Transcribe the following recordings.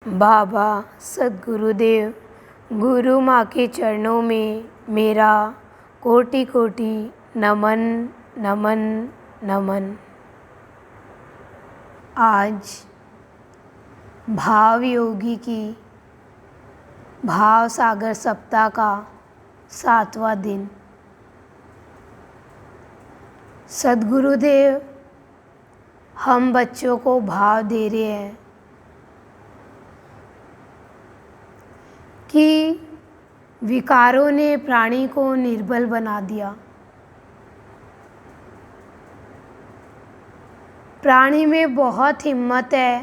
बाबा सद्गुरुदेव गुरु माँ के चरणों में मेरा कोटि कोटि नमन नमन नमन। आज भाव योगी की भाव सागर सप्ताह का 7वां दिन। सद्गुरुदेव हम बच्चों को भाव दे रहे हैं कि विकारों ने प्राणी को निर्बल बना दिया। प्राणी में बहुत हिम्मत है,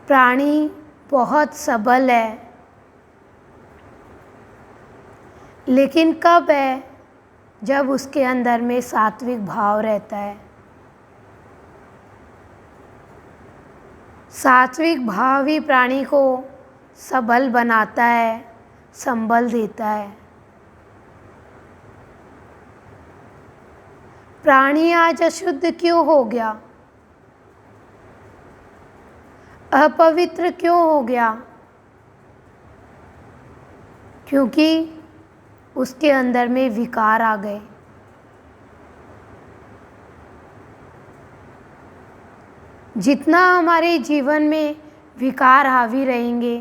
प्राणी बहुत सबल है, लेकिन कब है? जब उसके अंदर में सात्विक भाव रहता है। सात्विक भाव ही प्राणी को सबल बनाता है, संबल देता है। प्राणी आज अशुद्ध क्यों हो गया? अपवित्र क्यों हो गया? क्योंकि उसके अंदर में विकार आ गए। जितना हमारे जीवन में विकार हावी रहेंगे,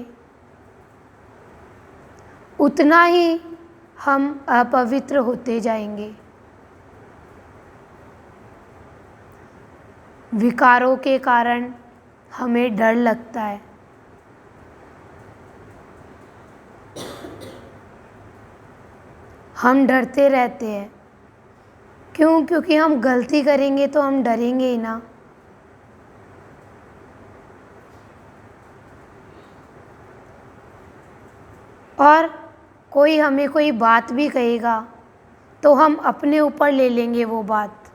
उतना ही हम अपवित्र होते जाएंगे। विकारों के कारण हमें डर लगता है। हम डरते रहते हैं। क्यों? क्योंकि हम गलती करेंगे तो हम डरेंगे ही ना। और कोई हमें कोई बात भी कहेगा तो हम अपने ऊपर ले लेंगे वो बात।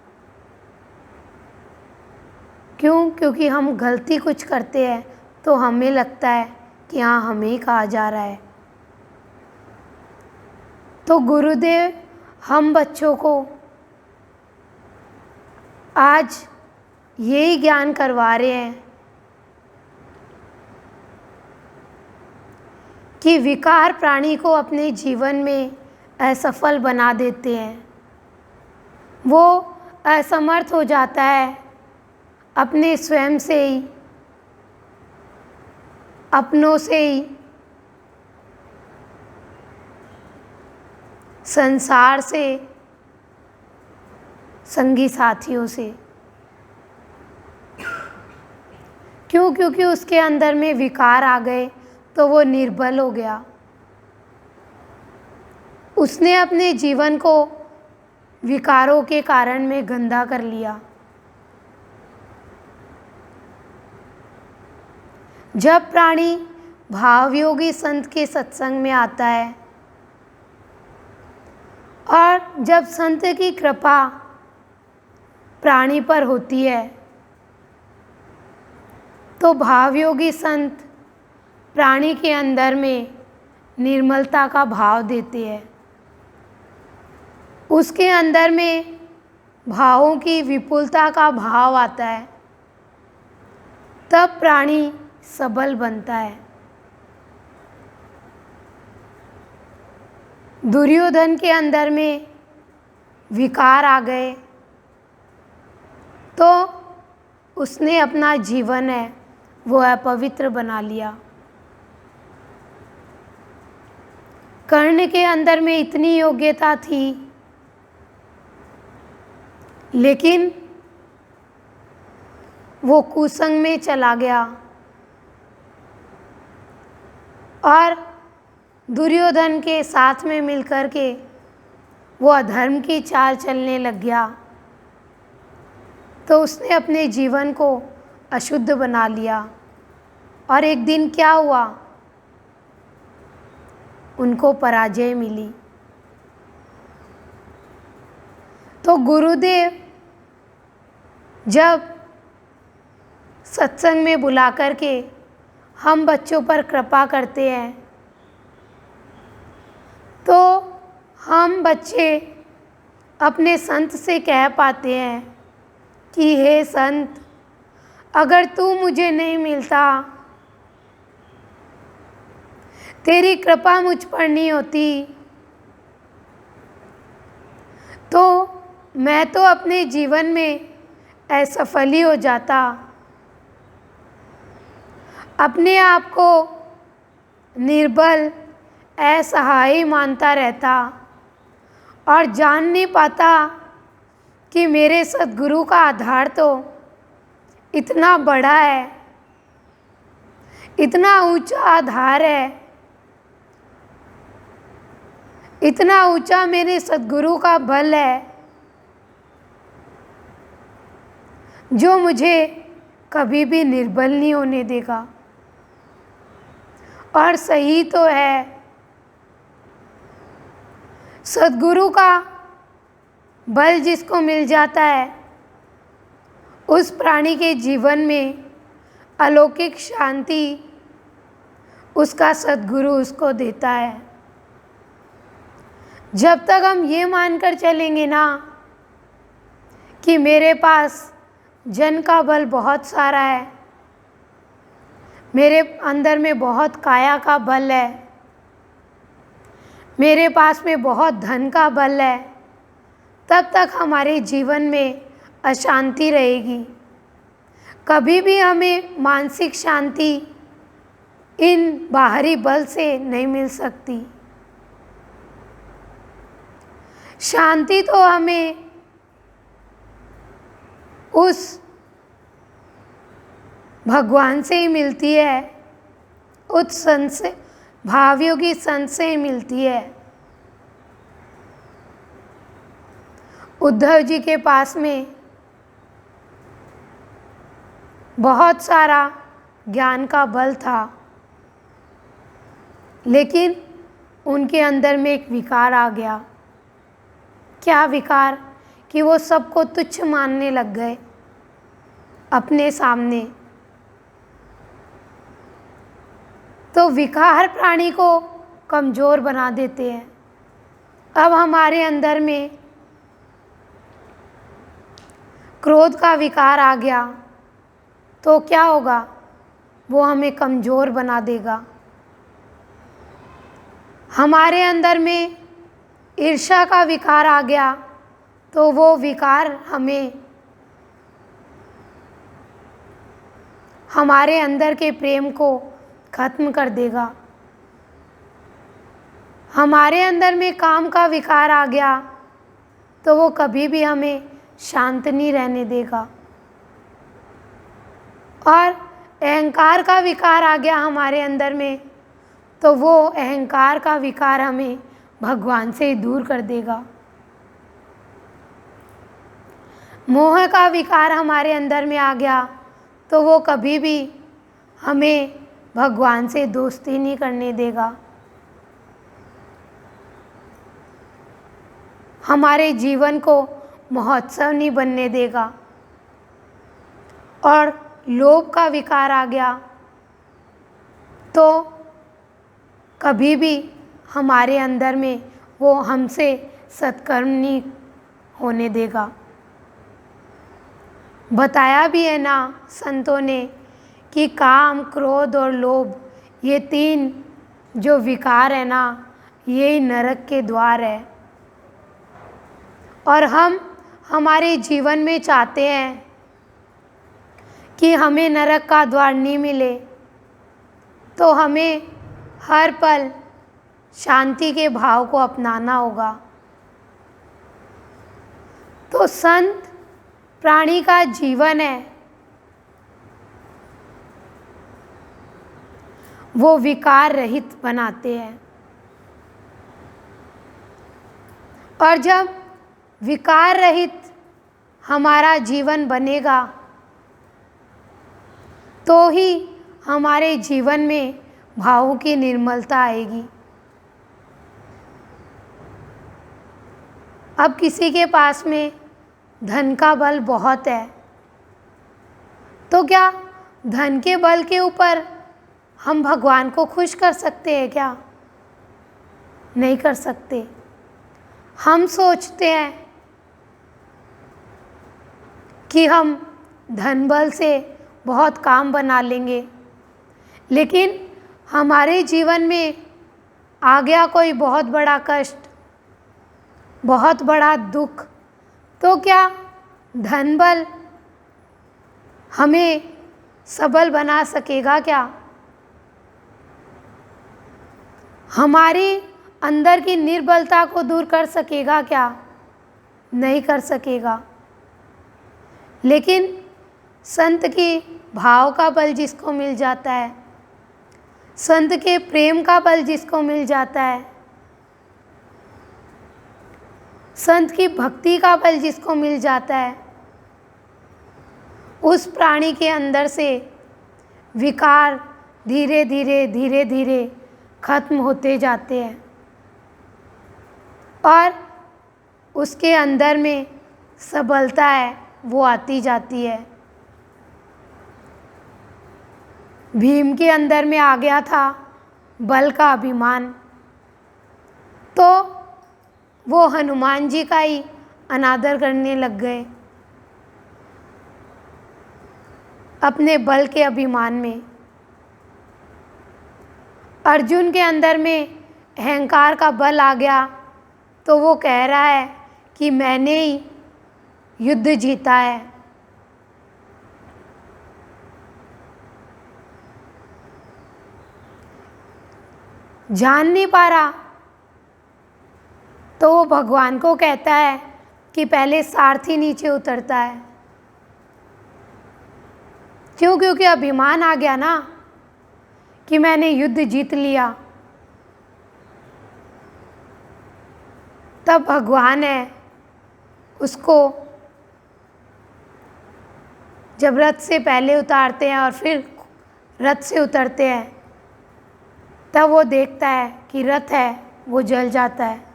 क्यों? क्योंकि हम गलती कुछ करते हैं तो हमें लगता है कि हाँ, हमें ही कहा जा रहा है। तो गुरुदेव हम बच्चों को आज यही ज्ञान करवा रहे हैं कि विकार प्राणी को अपने जीवन में असफल बना देते हैं। वो असमर्थ हो जाता है अपने स्वयं से ही, अपनों से ही, संसार से, संगी साथियों से। क्यों? क्योंकि उसके अंदर में विकार आ गए तो वो निर्बल हो गया। उसने अपने जीवन को विकारों के कारण में गंदा कर लिया। जब प्राणी भावयोगी संत के सत्संग में आता है और जब संत की कृपा प्राणी पर होती है तो भावयोगी संत प्राणी के अंदर में निर्मलता का भाव देते हैं। उसके अंदर में भावों की विपुलता का भाव आता है। तब प्राणी सबल बनता है। दुर्योधन के अंदर में विकार आ गए तो उसने अपना जीवन है वो अपवित्र बना लिया। कर्ण के अंदर में इतनी योग्यता थी, लेकिन वो कुसंग में चला गया और दुर्योधन के साथ में मिलकर के वो अधर्म की चाल चलने लग गया। तो उसने अपने जीवन को अशुद्ध बना लिया। और एक दिन क्या हुआ? उनको पराजय मिली। तो गुरुदेव जब सत्संग में बुला करके हम बच्चों पर कृपा करते हैं तो हम बच्चे अपने संत से कह पाते हैं कि हे संत, अगर तू मुझे नहीं मिलता तेरी कृपा मुझ पर नहीं होती तो मैं तो अपने जीवन में असफल ही हो जाता। अपने आप को निर्बल असहाय मानता रहता और जान नहीं पाता कि मेरे सद्गुरु का आधार तो इतना बड़ा है, इतना ऊंचा आधार है, इतना ऊंचा मेरे सद्गुरु का बल है जो मुझे कभी भी निर्बल नहीं होने देगा। और सही तो है, सद्गुरु का बल जिसको मिल जाता है उस प्राणी के जीवन में अलौकिक शांति उसका सद्गुरु उसको देता है। जब तक हम ये मानकर चलेंगे ना कि मेरे पास जन का बल बहुत सारा है, मेरे अंदर में बहुत काया का बल है, मेरे पास में बहुत धन का बल है, तब तक हमारे जीवन में अशांति रहेगी। कभी भी हमें मानसिक शांति इन बाहरी बल से नहीं मिल सकती। शांति तो हमें उस भगवान से ही मिलती है, उस संत से, भावयोगी संत से ही मिलती है। उद्धव जी के पास में बहुत सारा ज्ञान का बल था, लेकिन उनके अंदर में एक विकार आ गया। क्या विकार? कि वो सबको तुच्छ मानने लग गए अपने सामने। तो विकार प्राणी को कमज़ोर बना देते हैं। अब हमारे अंदर में क्रोध का विकार आ गया तो क्या होगा? वो हमें कमज़ोर बना देगा। हमारे अंदर में ईर्ष्या का विकार आ गया तो वो विकार हमें हमारे अंदर के प्रेम को खत्म कर देगा। हमारे अंदर में काम का विकार आ गया तो वो कभी भी हमें शांत नहीं रहने देगा। और अहंकार का विकार आ गया हमारे अंदर में तो वो अहंकार का विकार हमें भगवान से दूर कर देगा। मोह का विकार हमारे अंदर में आ गया तो वो कभी भी हमें भगवान से दोस्ती नहीं करने देगा। हमारे जीवन को महोत्सव नहीं बनने देगा। और लोभ का विकार आ गया तो कभी भी हमारे अंदर में वो हमसे सत्कर्म नहीं होने देगा। बताया भी है ना संतों ने कि काम, क्रोध और लोभ ये तीन जो विकार है ना, यही नरक के द्वार है। और हम हमारे जीवन में चाहते हैं कि हमें नरक का द्वार नहीं मिले, तो हमें हर पल शांति के भाव को अपनाना होगा। तो संत प्राणी का जीवन है, वो विकार रहित बनाते हैं। और जब विकार रहित हमारा जीवन बनेगा तो ही हमारे जीवन में भावों की निर्मलता आएगी। अब किसी के पास में धन का बल बहुत है तो क्या धन के बल के ऊपर हम भगवान को खुश कर सकते हैं क्या? नहीं कर सकते। हम सोचते हैं कि हम धन बल से बहुत काम बना लेंगे, लेकिन हमारे जीवन में आ गया कोई बहुत बड़ा कष्ट, बहुत बड़ा दुख, तो क्या धन बल हमें सबल बना सकेगा क्या? हमारी अंदर की निर्बलता को दूर कर सकेगा क्या? नहीं कर सकेगा। लेकिन संत की भाव का बल जिसको मिल जाता है, संत के प्रेम का बल जिसको मिल जाता है, संत की भक्ति का बल जिसको मिल जाता है, उस प्राणी के अंदर से विकार धीरे धीरे खत्म होते जाते हैं और उसके अंदर में सबलता है वो आती जाती है। भीम के अंदर में आ गया था बल का अभिमान, तो वो हनुमान जी का ही अनादर करने लग गए अपने बल के अभिमान में। अर्जुन के अंदर में अहंकार का बल आ गया, तो वो कह रहा है कि मैंने ही युद्ध जीता है। जान नहीं पा रहा, तो वो भगवान को कहता है कि पहले सारथी नीचे उतरता है। क्यों? क्योंकि अभिमान आ गया ना कि मैंने युद्ध जीत लिया। तब भगवान है उसको जब रथ से पहले उतारते हैं और फिर रथ से उतरते हैं, तब वो देखता है कि रथ है वो जल जाता है।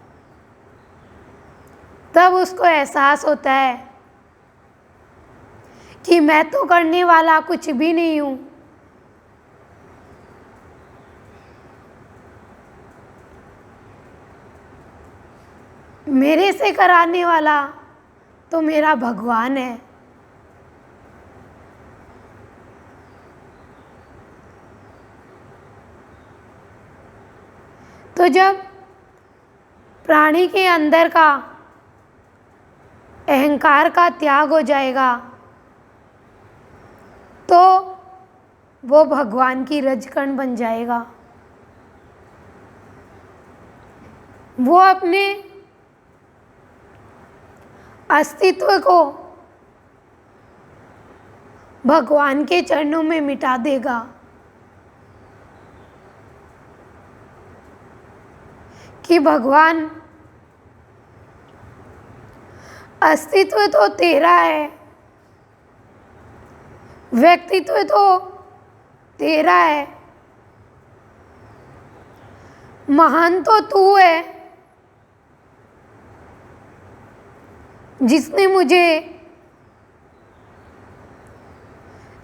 तब उसको एहसास होता है कि मैं तो करने वाला कुछ भी नहीं हूँ, मेरे से कराने वाला तो मेरा भगवान है। तो जब प्राणी के अंदर का अहंकार का त्याग हो जाएगा, तो वो भगवान की रजकण बन जाएगा। वो अपने अस्तित्व को भगवान के चरणों में मिटा देगा। कि भगवान अस्तित्व तो तेरा है, व्यक्तित्व तो तेरा है, महान तो तू है जिसने मुझे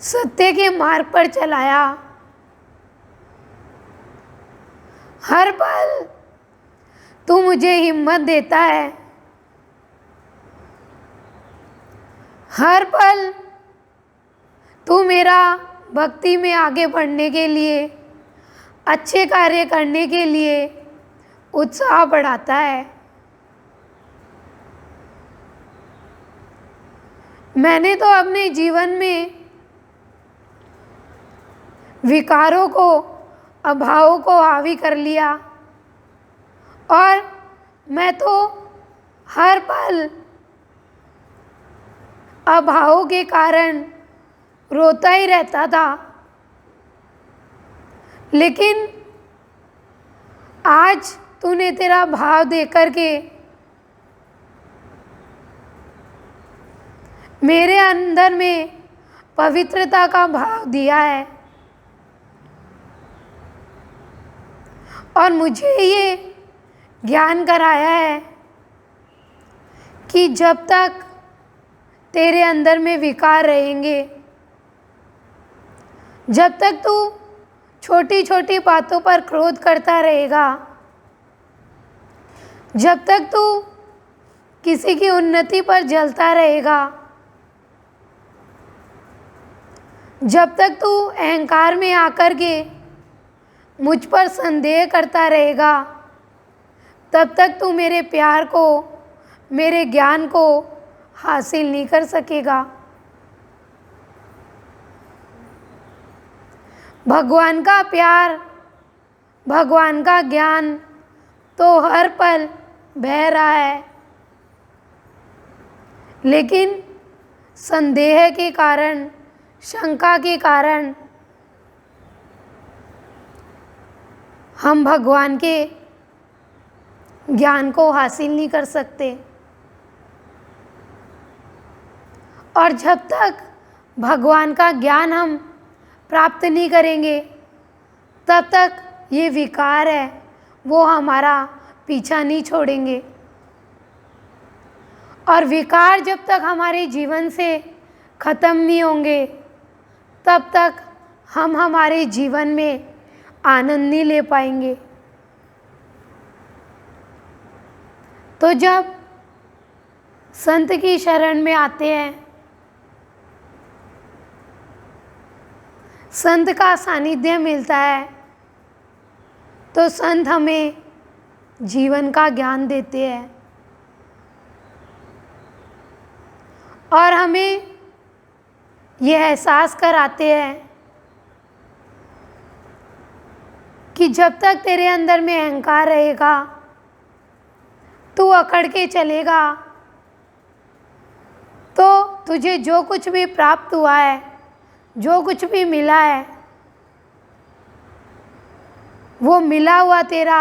सत्य के मार्ग पर चलाया। हर पल तू मुझे हिम्मत देता है, हर पल तू मेरा भक्ति में आगे बढ़ने के लिए, अच्छे कार्य करने के लिए उत्साह बढ़ाता है। मैंने तो अपने जीवन में विकारों को, अभावों को हावी कर लिया और मैं तो हर पल अभावों के कारण रोता ही रहता था। लेकिन आज तूने तेरा भाव देकर के मेरे अंदर में पवित्रता का भाव दिया है और मुझे ये ज्ञान कराया है कि जब तक तेरे अंदर में विकार रहेंगे, जब तक तू छोटी छोटी बातों पर क्रोध करता रहेगा, जब तक तू किसी की उन्नति पर जलता रहेगा, जब तक तू अहंकार में आकर के मुझ पर संदेह करता रहेगा, तब तक तू मेरे प्यार को, मेरे ज्ञान को हासिल नहीं कर सकेगा। भगवान का प्यार, भगवान का ज्ञान तो हर पल बह रहा है, लेकिन संदेह के कारण, शंका के कारण हम भगवान के ज्ञान को हासिल नहीं कर सकते। और जब तक भगवान का ज्ञान हम प्राप्त नहीं करेंगे, तब तक ये विकार है वो हमारा पीछा नहीं छोड़ेंगे। और विकार जब तक हमारे जीवन से ख़त्म नहीं होंगे, तब तक हम हमारे जीवन में आनंद नहीं ले पाएंगे। तो जब संत की शरण में आते हैं, संत का सानिध्य मिलता है, तो संत हमें जीवन का ज्ञान देते हैं और हमें यह एहसास कराते हैं कि जब तक तेरे अंदर में अहंकार रहेगा, तू अकड़ के चलेगा, तो तुझे जो कुछ भी प्राप्त हुआ है, जो कुछ भी मिला है, वो मिला हुआ तेरा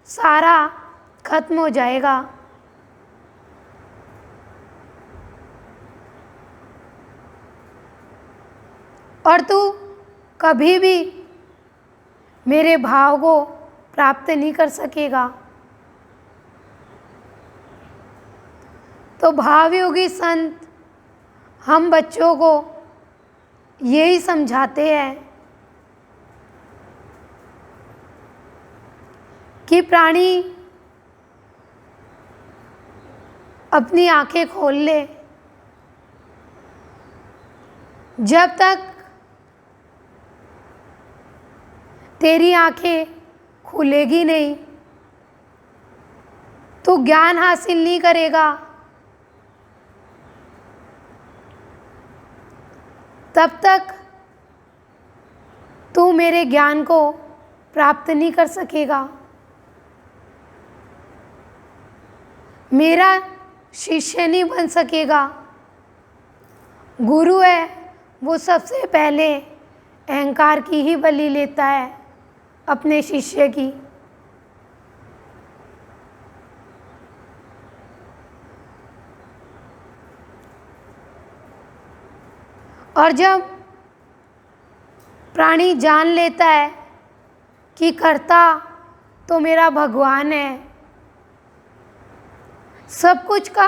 सारा खत्म हो जाएगा। और तू कभी भी मेरे भाव को प्राप्त नहीं कर सकेगा। तो भावयोगी संत हम बच्चों को यही समझाते हैं कि प्राणी अपनी आंखें खोल ले। जब तक तेरी आंखें खुलेगी नहीं, तू ज्ञान हासिल नहीं करेगा, तब तक तू मेरे ज्ञान को प्राप्त नहीं कर सकेगा। मेरा शिष्य नहीं बन सकेगा। गुरु है वो सबसे पहले अहंकार की ही बलि लेता है अपने शिष्य की। और जब प्राणी जान लेता है कि कर्ता तो मेरा भगवान है, सब कुछ का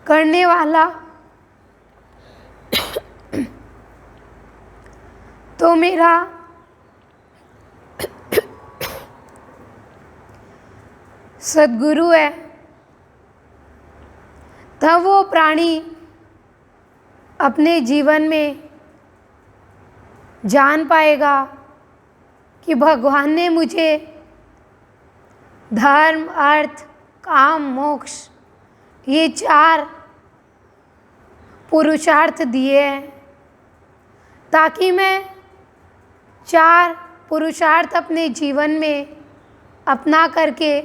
करने वाला तो मेरा सद्गुरु है, तब वो प्राणी अपने जीवन में जान पाएगा कि भगवान ने मुझे धर्म, अर्थ, काम, मोक्ष ये 4 पुरुषार्थ दिए हैं, ताकि मैं 4 पुरुषार्थ अपने जीवन में अपना करके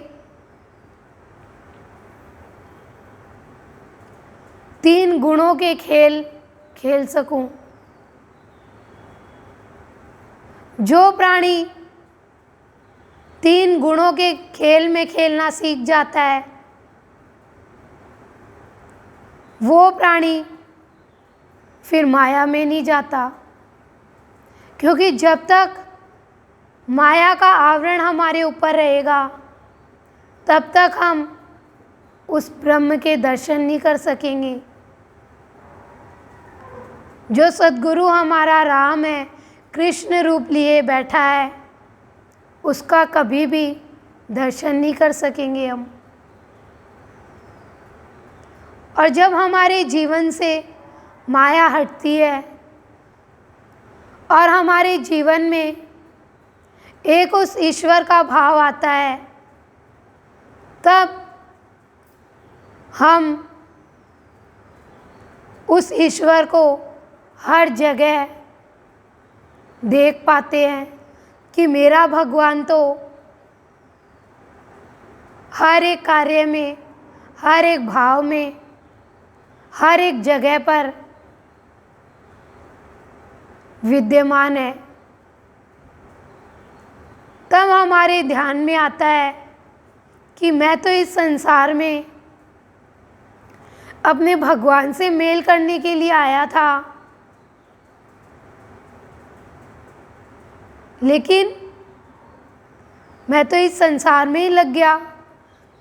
3 गुणों के खेल खेल सकूं। जो प्राणी 3 गुणों के खेल में खेलना सीख जाता है, वो प्राणी फिर माया में नहीं जाता, क्योंकि जब तक माया का आवरण हमारे ऊपर रहेगा, तब तक हम उस ब्रह्म के दर्शन नहीं कर सकेंगे। जो सद्गुरु हमारा राम है, कृष्ण रूप लिए बैठा है, उसका कभी भी दर्शन नहीं कर सकेंगे हम। और जब हमारे जीवन से माया हटती है और हमारे जीवन में एक उस ईश्वर का भाव आता है, तब हम उस ईश्वर को हर जगह देख पाते हैं कि मेरा भगवान तो हर एक कार्य में, हर एक भाव में, हर एक जगह पर विद्यमान है। तब हमारे ध्यान में आता है कि मैं तो इस संसार में अपने भगवान से मेल करने के लिए आया था, लेकिन मैं तो इस संसार में ही लग गया।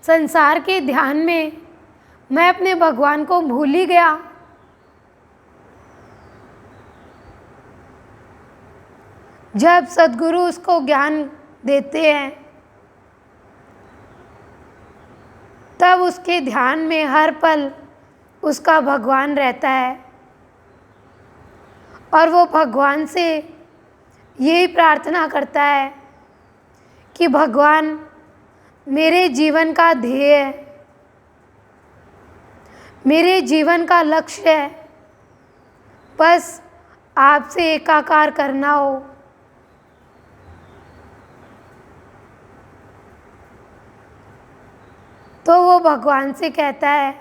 संसार के ध्यान में मैं अपने भगवान को भूल ही गया। जब सद्गुरु उसको ज्ञान देते हैं, तब उसके ध्यान में हर पल उसका भगवान रहता है और वो भगवान से यही प्रार्थना करता है कि भगवान मेरे जीवन का ध्येय है, मेरे जीवन का लक्ष्य है, बस आपसे एकाकार करना हो। तो वो भगवान से कहता है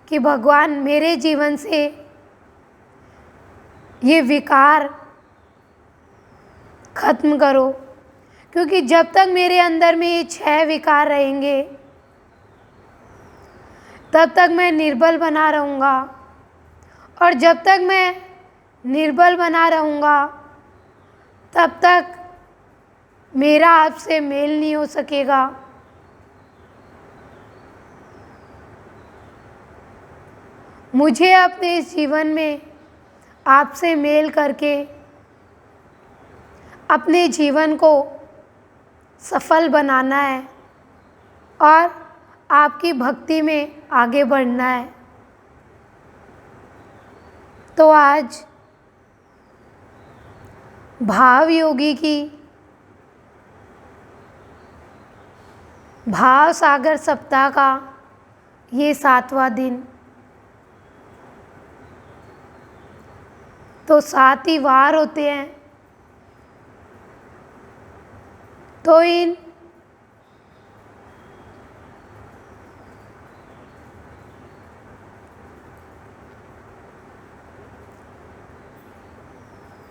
कि भगवान मेरे जीवन से ये विकार खत्म करो, क्योंकि जब तक मेरे अंदर में ये 6 विकार रहेंगे तब तक मैं निर्बल बना रहूँगा, और जब तक मैं निर्बल बना रहूँगा तब तक मेरा आपसे मेल नहीं हो सकेगा। मुझे अपने इस जीवन में आपसे मेल करके अपने जीवन को सफल बनाना है और आपकी भक्ति में आगे बढ़ना है। तो आज भाव योगी की भाव सागर सप्ताह का ये 7वां दिन, तो 7 ही वार होते हैं। तो इन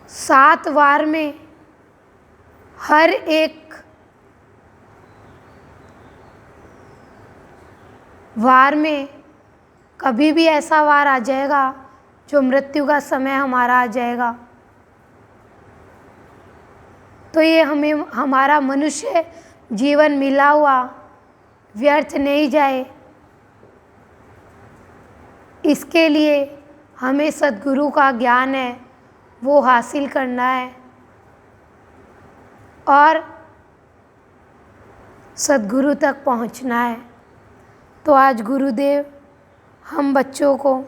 सात वार में हर एक वार में कभी भी ऐसा वार आ जाएगा जो मृत्यु का समय हमारा आ जाएगा। तो ये हमें हमारा मनुष्य जीवन मिला हुआ व्यर्थ नहीं जाए, इसके लिए हमें सद्गुरु का ज्ञान है वो हासिल करना है और सद्गुरु तक पहुंचना है। तो आज गुरुदेव हम बच्चों को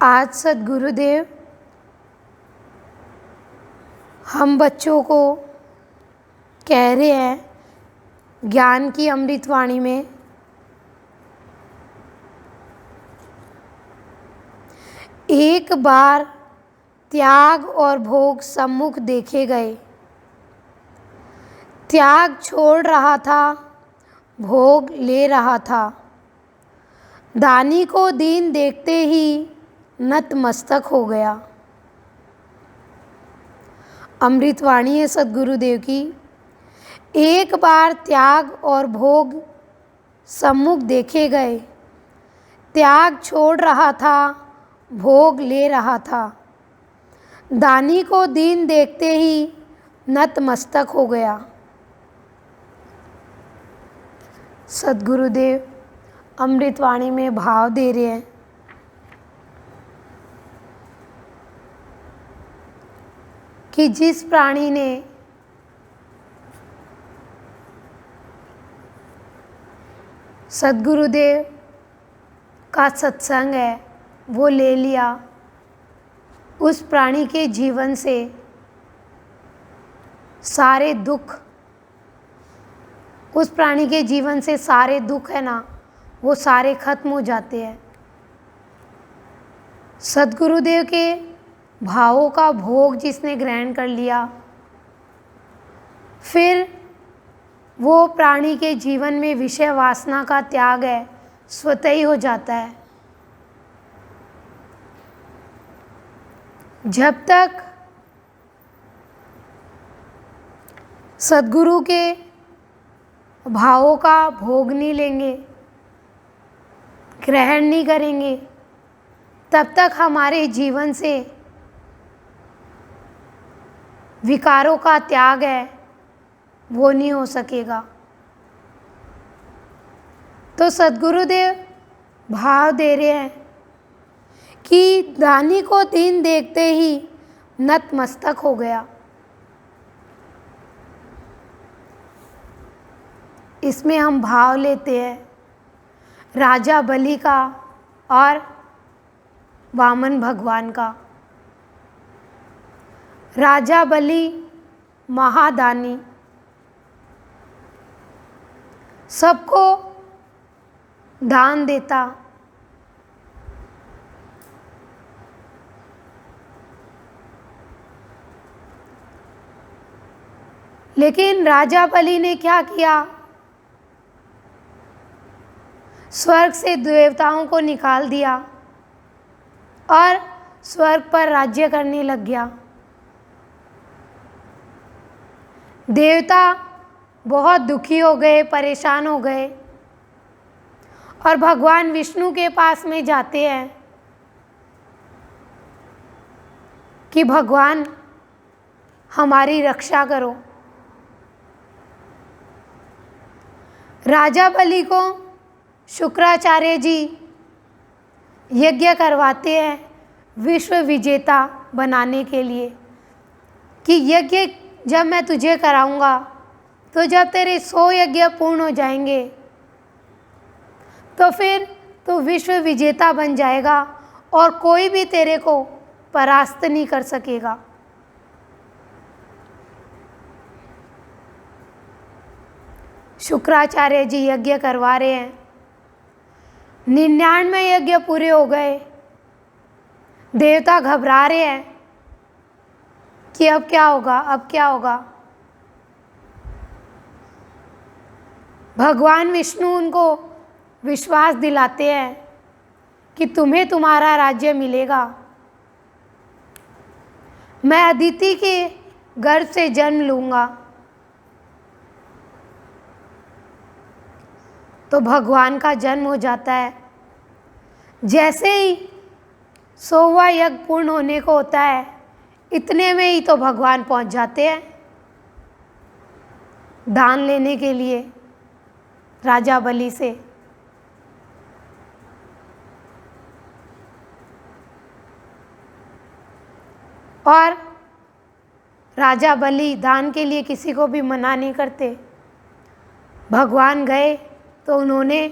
आज सद्गुरुदेव हम बच्चों को कह रहे हैं ज्ञान की अमृतवाणी में, एक बार त्याग और भोग सम्मुख देखे गए, त्याग छोड़ रहा था, भोग ले रहा था, दानी को दीन देखते ही नतमस्तक हो गया। अमृतवाणी है सद्गुरुदेव की। एक बार त्याग और भोग सम्मुख देखे गए, त्याग छोड़ रहा था, भोग ले रहा था, दानी को दीन देखते ही नतमस्तक हो गया। सद्गुरुदेव अमृतवाणी में भाव दे रहे हैं कि जिस प्राणी ने सद्गुरुदेव का सत्संग है वो ले लिया, उस प्राणी के जीवन से सारे दुख, उस प्राणी के जीवन से सारे दुख है ना, वो सारे खत्म हो जाते हैं। सद्गुरुदेव के भावों का भोग जिसने ग्रहण कर लिया, फिर वो प्राणी के जीवन में विषय वासना का त्याग है स्वतः ही हो जाता है। जब तक सद्गुरु के भावों का भोग नहीं लेंगे, ग्रहण नहीं करेंगे, तब तक हमारे जीवन से विकारों का त्याग है वो नहीं हो सकेगा। तो सद्गुरुदेव भाव दे रहे हैं कि दानी को दीन देखते ही नतमस्तक हो गया। इसमें हम भाव लेते हैं राजा बलि का और वामन भगवान का। राजा बलि महादानी, सबको दान देता, लेकिन राजा बलि ने क्या किया, स्वर्ग से देवताओं को निकाल दिया और स्वर्ग पर राज्य करने लग गया। देवता बहुत दुखी हो गए, परेशान हो गए और भगवान विष्णु के पास में जाते हैं कि भगवान हमारी रक्षा करो। राजा बलि को शुक्राचार्य जी यज्ञ करवाते हैं विश्व विजेता बनाने के लिए कि यज्ञ जब मैं तुझे कराऊंगा तो जब तेरे 100 यज्ञ पूर्ण हो जाएंगे तो फिर तू विश्व विजेता बन जाएगा और कोई भी तेरे को परास्त नहीं कर सकेगा। शुक्राचार्य जी यज्ञ करवा रहे हैं, 99 यज्ञ पूरे हो गए। देवता घबरा रहे हैं कि अब क्या होगा, अब क्या होगा। भगवान विष्णु उनको विश्वास दिलाते हैं कि तुम्हें तुम्हारा राज्य मिलेगा। मैं अदिति के गर्भ से जन्म लूँगा। तो भगवान का जन्म हो जाता है। जैसे ही 100वां यज्ञ पूर्ण होने को होता है, इतने में ही तो भगवान पहुंच जाते हैं दान लेने के लिए राजा बलि से। और राजा बलि दान के लिए किसी को भी मना नहीं करते। भगवान गए तो उन्होंने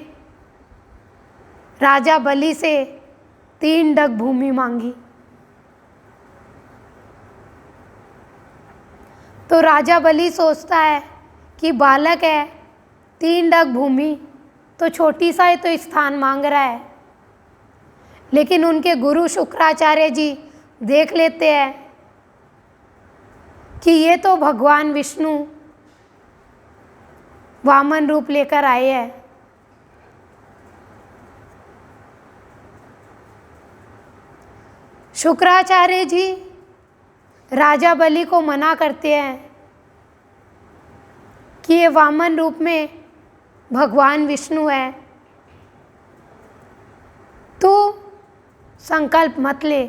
राजा बलि से 3 डग भूमि मांगी। तो राजा बलि सोचता है कि बालक है, 3 डग भूमि तो छोटी सा ही तो स्थान मांग रहा है। लेकिन उनके गुरु शुक्राचार्य जी देख लेते हैं कि ये तो भगवान विष्णु वामन रूप लेकर आए हैं। शुक्राचार्य जी राजा बलि को मना करते हैं कि ये वामन रूप में भगवान विष्णु है, तू संकल्प मत ले।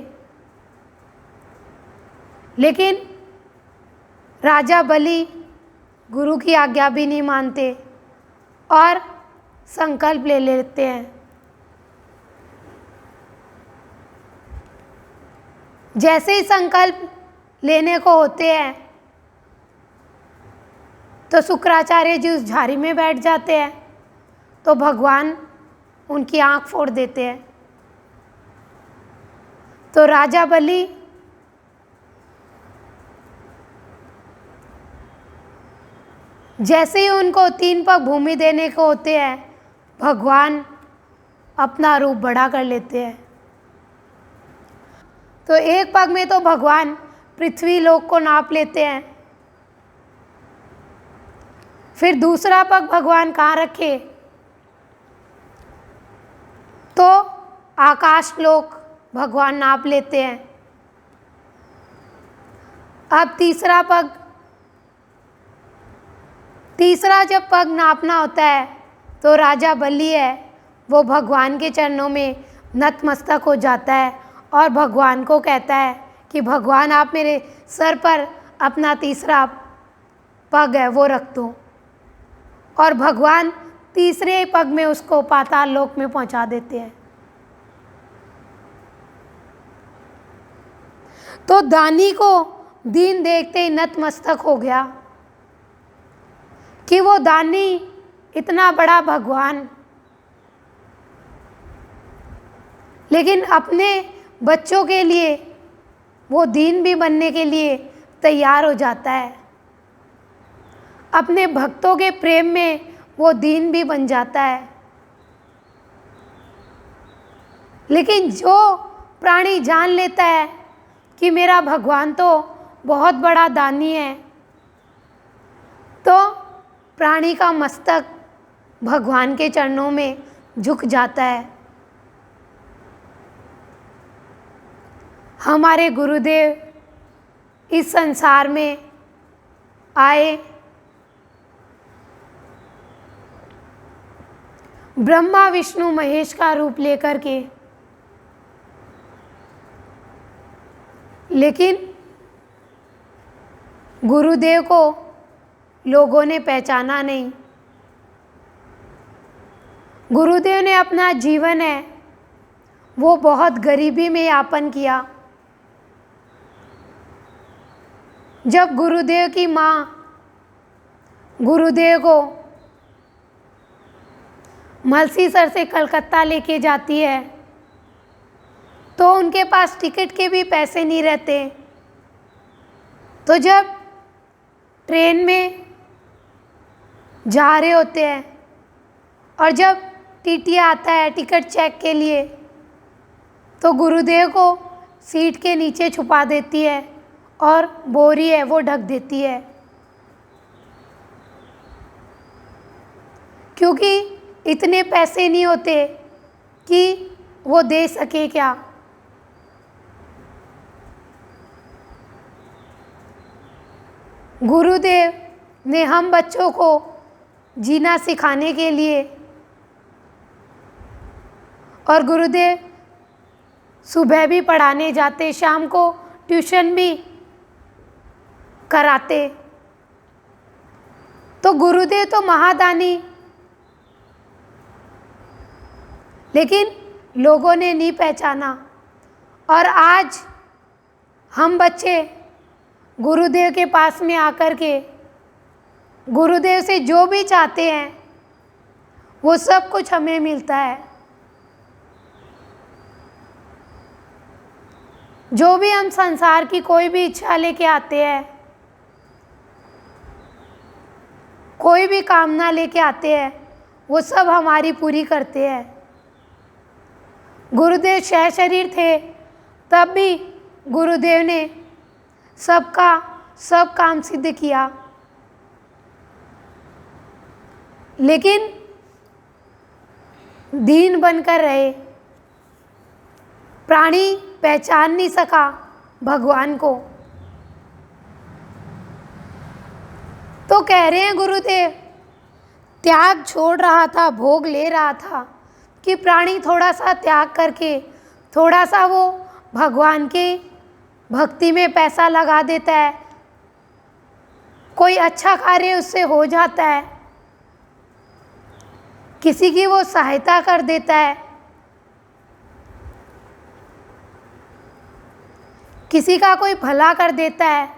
लेकिन राजा बलि गुरु की आज्ञा भी नहीं मानते और संकल्प ले लेते हैं। जैसे ही संकल्प लेने को होते हैं तो शुक्राचार्य जी उस झाड़ी में बैठ जाते हैं, तो भगवान उनकी आंख फोड़ देते हैं। तो राजा बलि जैसे ही उनको 3 पग भूमि देने को होते हैं, भगवान अपना रूप बड़ा कर लेते हैं। तो एक पग में तो भगवान पृथ्वी लोक को नाप लेते हैं, फिर दूसरा पग भगवान कहाँ रखे, तो आकाश लोक भगवान नाप लेते हैं। अब तीसरा जब पग नापना होता है तो राजा बलि है वो भगवान के चरणों में नतमस्तक हो जाता है और भगवान को कहता है कि भगवान आप मेरे सर पर अपना तीसरा पग है वो रख दो, और भगवान तीसरे पग में उसको पाताल लोक में पहुंचा देते हैं। तो दानी को दीन देखते ही नतमस्तक हो गया कि वो दानी इतना बड़ा भगवान, लेकिन अपने बच्चों के लिए वो दीन भी बनने के लिए तैयार हो जाता है। अपने भक्तों के प्रेम में वो दीन भी बन जाता है। लेकिन जो प्राणी जान लेता है कि मेरा भगवान तो बहुत बड़ा दानी है, तो प्राणी का मस्तक भगवान के चरणों में झुक जाता है। हमारे गुरुदेव इस संसार में आए, ब्रह्मा विष्णु महेश का रूप लेकर के, लेकिन गुरुदेव को लोगों ने पहचाना नहीं। गुरुदेव ने अपना जीवन है वो बहुत गरीबी में यापन किया। जब गुरुदेव की माँ गुरुदेव को मलसीसर से कलकत्ता लेके जाती है तो उनके पास टिकट के भी पैसे नहीं रहते। तो जब ट्रेन में जा रहे होते हैं और जब टीटी आता है टिकट चेक के लिए, तो गुरुदेव को सीट के नीचे छुपा देती है और बोरी है वो ढक देती है, क्योंकि इतने पैसे नहीं होते कि वो दे सके क्या। गुरुदेव ने हम बच्चों को जीना सिखाने के लिए, और गुरुदेव सुबह भी पढ़ाने जाते, शाम को ट्यूशन भी कराते। तो गुरुदेव तो महादानी, लेकिन लोगों ने नहीं पहचाना। और आज हम बच्चे गुरुदेव के पास में आकर के गुरुदेव से जो भी चाहते हैं वो सब कुछ हमें मिलता है। जो भी हम संसार की कोई भी इच्छा लेके आते हैं, कोई भी कामना लेके आते हैं, वो सब हमारी पूरी करते हैं। गुरुदेव शह शरीर थे तब भी गुरुदेव ने सबका सब काम सिद्ध किया, लेकिन दीन बनकर रहे। प्राणी पहचान नहीं सका भगवान को। तो कह रहे हैं गुरुदेव त्याग छोड़ रहा था, भोग ले रहा था, कि प्राणी थोड़ा सा त्याग करके थोड़ा सा वो भगवान के भक्ति में पैसा लगा देता है, कोई अच्छा कार्य उससे हो जाता है, किसी की वो सहायता कर देता है, किसी का कोई भला कर देता है,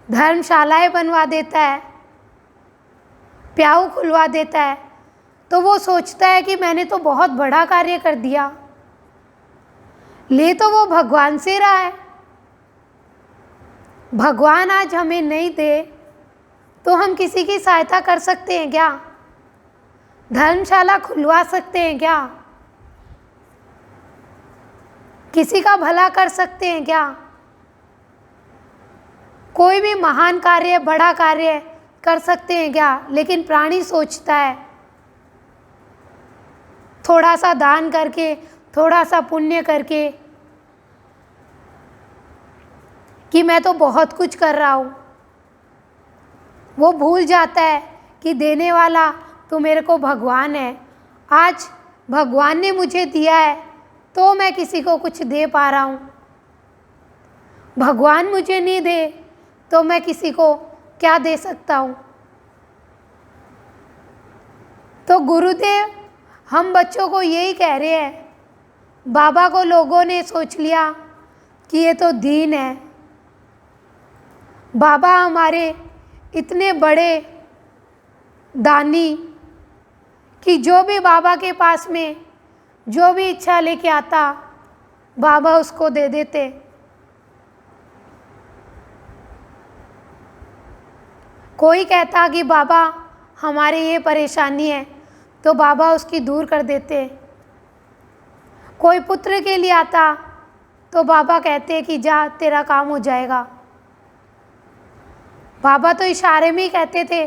धर्मशालाएं बनवा देता है, प्याऊ खुलवा देता है, तो वो सोचता है कि मैंने तो बहुत बड़ा कार्य कर दिया। ले तो वो भगवान से रहा है। भगवान आज हमें नहीं दे तो हम किसी की सहायता कर सकते हैं क्या? धर्मशाला खुलवा सकते हैं क्या? किसी का भला कर सकते हैं क्या? कोई भी महान कार्य, बड़ा कार्य कर सकते हैं क्या? लेकिन प्राणी सोचता है थोड़ा सा दान करके, थोड़ा सा पुण्य करके, कि मैं तो बहुत कुछ कर रहा हूँ। वो भूल जाता है कि देने वाला तो मेरे को भगवान है। आज भगवान ने मुझे दिया है तो मैं किसी को कुछ दे पा रहा हूँ। भगवान मुझे नहीं दे तो मैं किसी को क्या दे सकता हूँ? तो गुरुदेव हम बच्चों को यही कह रहे हैं। बाबा को लोगों ने सोच लिया कि ये तो दीन है। बाबा हमारे इतने बड़े दानी कि जो भी बाबा के पास में जो भी इच्छा लेके आता, बाबा उसको दे देते। कोई कहता कि बाबा हमारे ये परेशानी है तो बाबा उसकी दूर कर देते। कोई पुत्र के लिए आता तो बाबा कहते कि जा तेरा काम हो जाएगा। बाबा तो इशारे में ही कहते थे।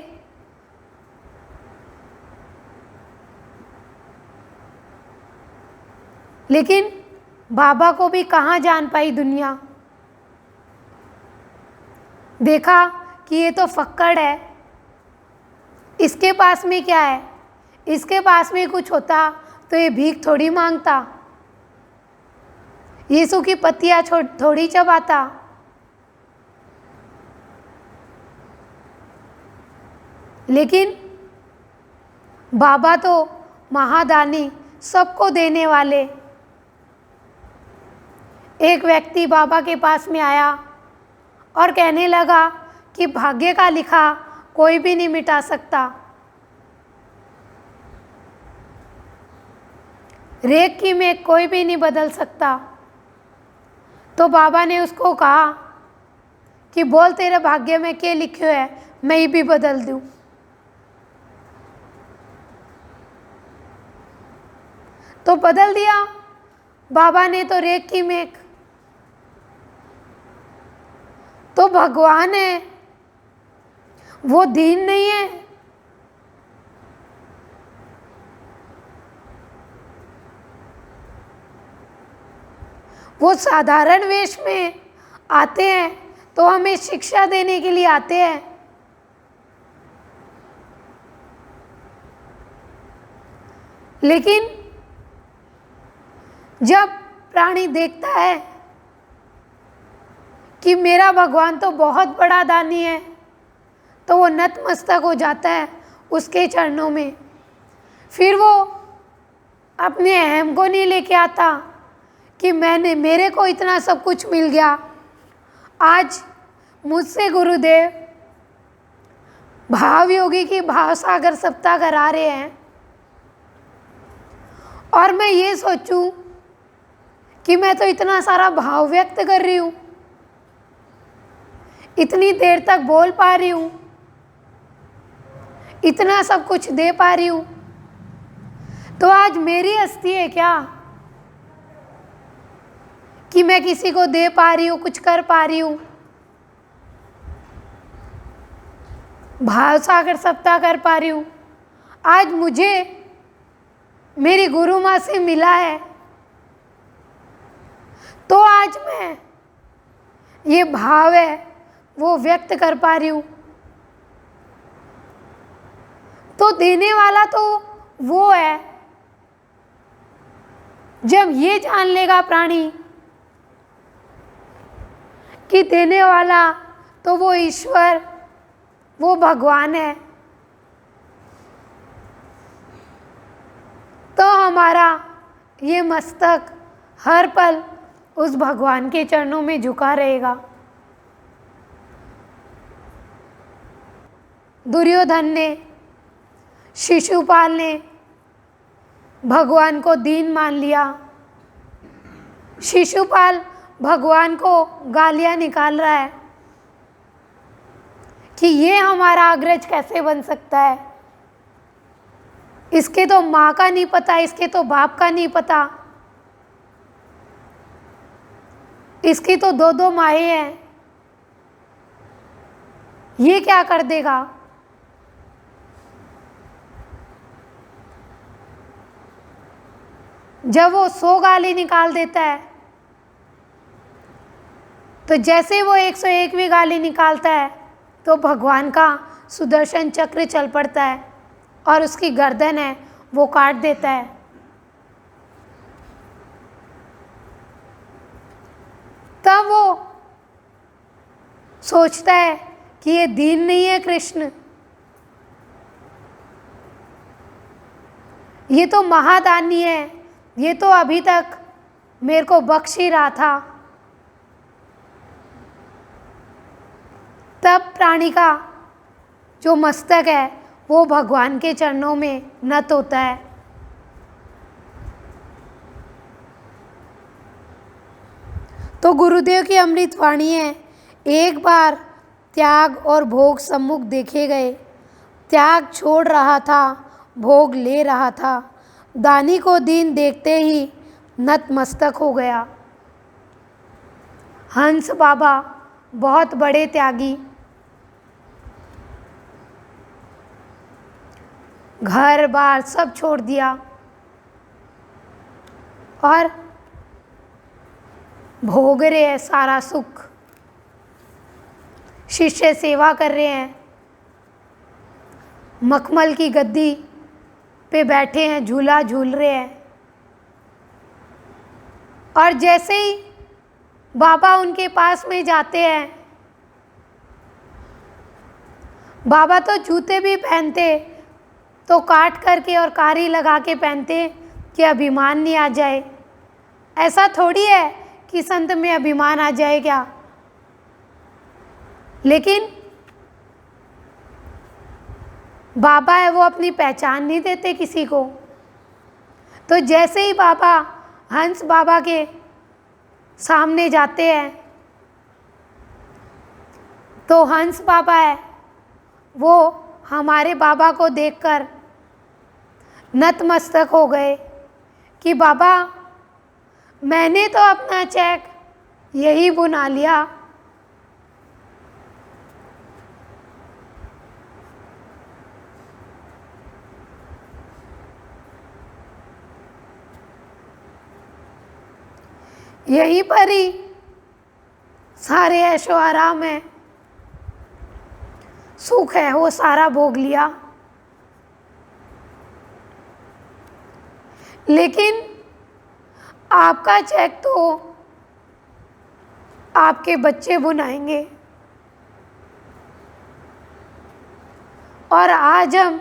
लेकिन बाबा को भी कहाँ जान पाई दुनिया। देखा कि ये तो फक्कड़ है, इसके पास में क्या है? इसके पास में कुछ होता तो ये भीख थोड़ी मांगता, यीशु की पत्तियाँ थोड़ी चबाता। लेकिन बाबा तो महादानी, सबको देने वाले। एक व्यक्ति बाबा के पास में आया और कहने लगा कि भाग्य का लिखा कोई भी नहीं मिटा सकता, रेख की मेघ कोई भी नहीं बदल सकता। तो बाबा ने उसको कहा कि बोल तेरे भाग्य में क्या लिखो है, मैं ये भी बदल दूं। तो बदल दिया बाबा ने तो रेख की मेघ। तो भगवान है, वो दीन नहीं है। वो साधारण वेश में आते हैं तो हमें शिक्षा देने के लिए आते हैं। लेकिन जब प्राणी देखता है कि मेरा भगवान तो बहुत बड़ा दानी है, तो वो नतमस्तक हो जाता है उसके चरणों में। फिर वो अपने अहम को नहीं लेके आता कि मेरे को इतना सब कुछ मिल गया। आज मुझसे गुरुदेव भाव योगी की भाव सागर सप्ताह करा रहे हैं और मैं ये सोचूं कि मैं तो इतना सारा भाव व्यक्त कर रही हूँ, इतनी देर तक बोल पा रही हूँ, इतना सब कुछ दे पा रही हूँ, तो आज मेरी हस्ती है क्या कि मैं किसी को दे पा रही हूँ, कुछ कर पा रही हूँ, भाव सागर सप्ताह कर पा रही हूँ। आज मुझे मेरी गुरु माँ से मिला है तो आज मैं ये भाव है वो व्यक्त कर पा रही हूँ। तो देने वाला तो वो है। जब ये जान लेगा प्राणी कि देने वाला तो वो ईश्वर, वो भगवान है, हमारा ये मस्तक हर पल उस भगवान के चरणों में झुका रहेगा। दुर्योधन ने, शिशुपाल ने भगवान को दीन मान लिया। शिशुपाल भगवान को गालियाँ निकाल रहा है कि ये हमारा अग्रज कैसे बन सकता है, इसके तो माँ का नहीं पता, इसके तो बाप का नहीं पता, इसकी तो दो दो माएँ हैं, ये क्या कर देगा। जब वो 100 गाली निकाल देता है तो जैसे वो 101वीं गाली निकालता है तो भगवान का सुदर्शन चक्र चल पड़ता है और उसकी गर्दन है वो काट देता है। तब वो सोचता है कि ये दीन नहीं है कृष्ण, ये तो महादानी है, ये तो अभी तक मेरे को बख्श ही रहा था। तब प्राणी का जो मस्तक है वो भगवान के चरणों में नत होता है। तो गुरुदेव की अमृत वाणी है, एक बार त्याग और भोग सम्मुख देखे गए, त्याग छोड़ रहा था, भोग ले रहा था, दानी को दीन देखते ही नतमस्तक हो गया। हंस बाबा बहुत बड़े त्यागी, घर बार सब छोड़ दिया और भोग रहे हैं सारा सुख, शिष्य सेवा कर रहे हैं, मखमल की गद्दी पे बैठे हैं, झूला झूल रहे हैं। और जैसे ही बाबा उनके पास में जाते हैं, बाबा तो जूते भी पहनते तो काट करके और कारी लगा के पहनते कि अभिमान नहीं आ जाए। ऐसा थोड़ी है कि संत में अभिमान आ जाए क्या, लेकिन बाबा है वो अपनी पहचान नहीं देते किसी को। तो जैसे ही बाबा हंस बाबा के सामने जाते हैं तो हंस बाबा है वो हमारे बाबा को देखकर नतमस्तक हो गए कि बाबा मैंने तो अपना चेक यही बुना लिया, यहीं पर ही सारे ऐशो आराम है, सुख है, वो सारा भोग लिया। लेकिन आपका चेक तो आपके बच्चे बुनाएंगे। और आज हम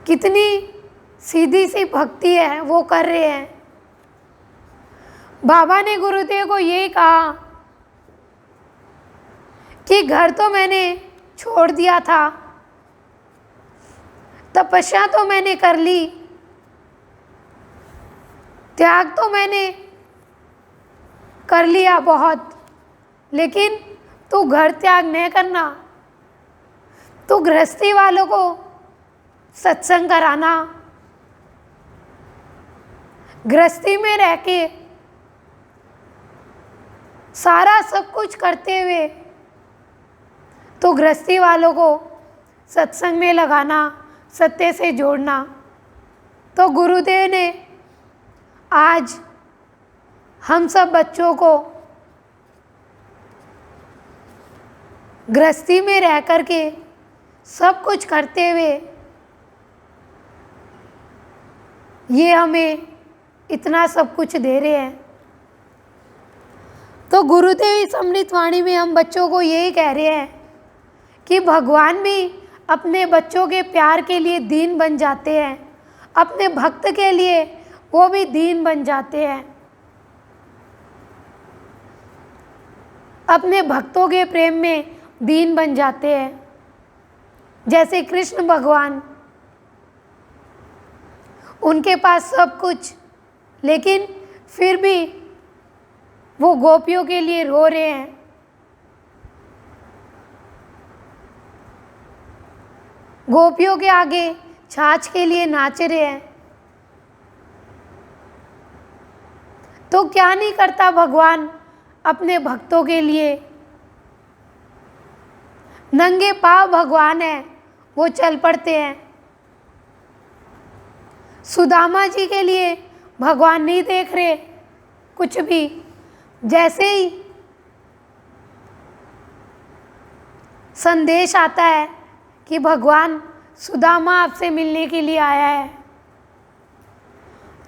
कितनी सीधी सी भक्ति है वो कर रहे हैं। बाबा ने गुरुदेव को यही कहा कि घर तो मैंने छोड़ दिया था, तपस्या तो मैंने कर ली, त्याग तो मैंने कर लिया बहुत, लेकिन तू घर त्याग नहीं करना, तू गृहस्थी वालों को सत्संग कराना, गृहस्थी में रह के सारा सब कुछ करते हुए तो गृहस्थी वालों को सत्संग में लगाना, सत्य से जोड़ना। तो गुरुदेव ने आज हम सब बच्चों को गृहस्थी में रह कर के सब कुछ करते हुए ये हमें इतना सब कुछ दे रहे हैं। तो गुरुदेव इस अमृत वाणी में हम बच्चों को यही कह रहे हैं कि भगवान भी अपने बच्चों के प्यार के लिए दीन बन जाते हैं, अपने भक्त के लिए वो भी दीन बन जाते हैं। अपने भक्तों के प्रेम में दीन बन जाते हैं। जैसे कृष्ण भगवान, उनके पास सब कुछ, लेकिन फिर भी वो गोपियों के लिए रो रहे हैं। गोपियों के आगे छाछ के लिए नाच रहे हैं। तो क्या नहीं करता भगवान अपने भक्तों के लिए। नंगे पांव भगवान है, वो चल पड़ते हैं। सुदामा जी के लिए भगवान नहीं देख रहे कुछ भी। जैसे ही संदेश आता है कि भगवान सुदामा आपसे मिलने के लिए आया है,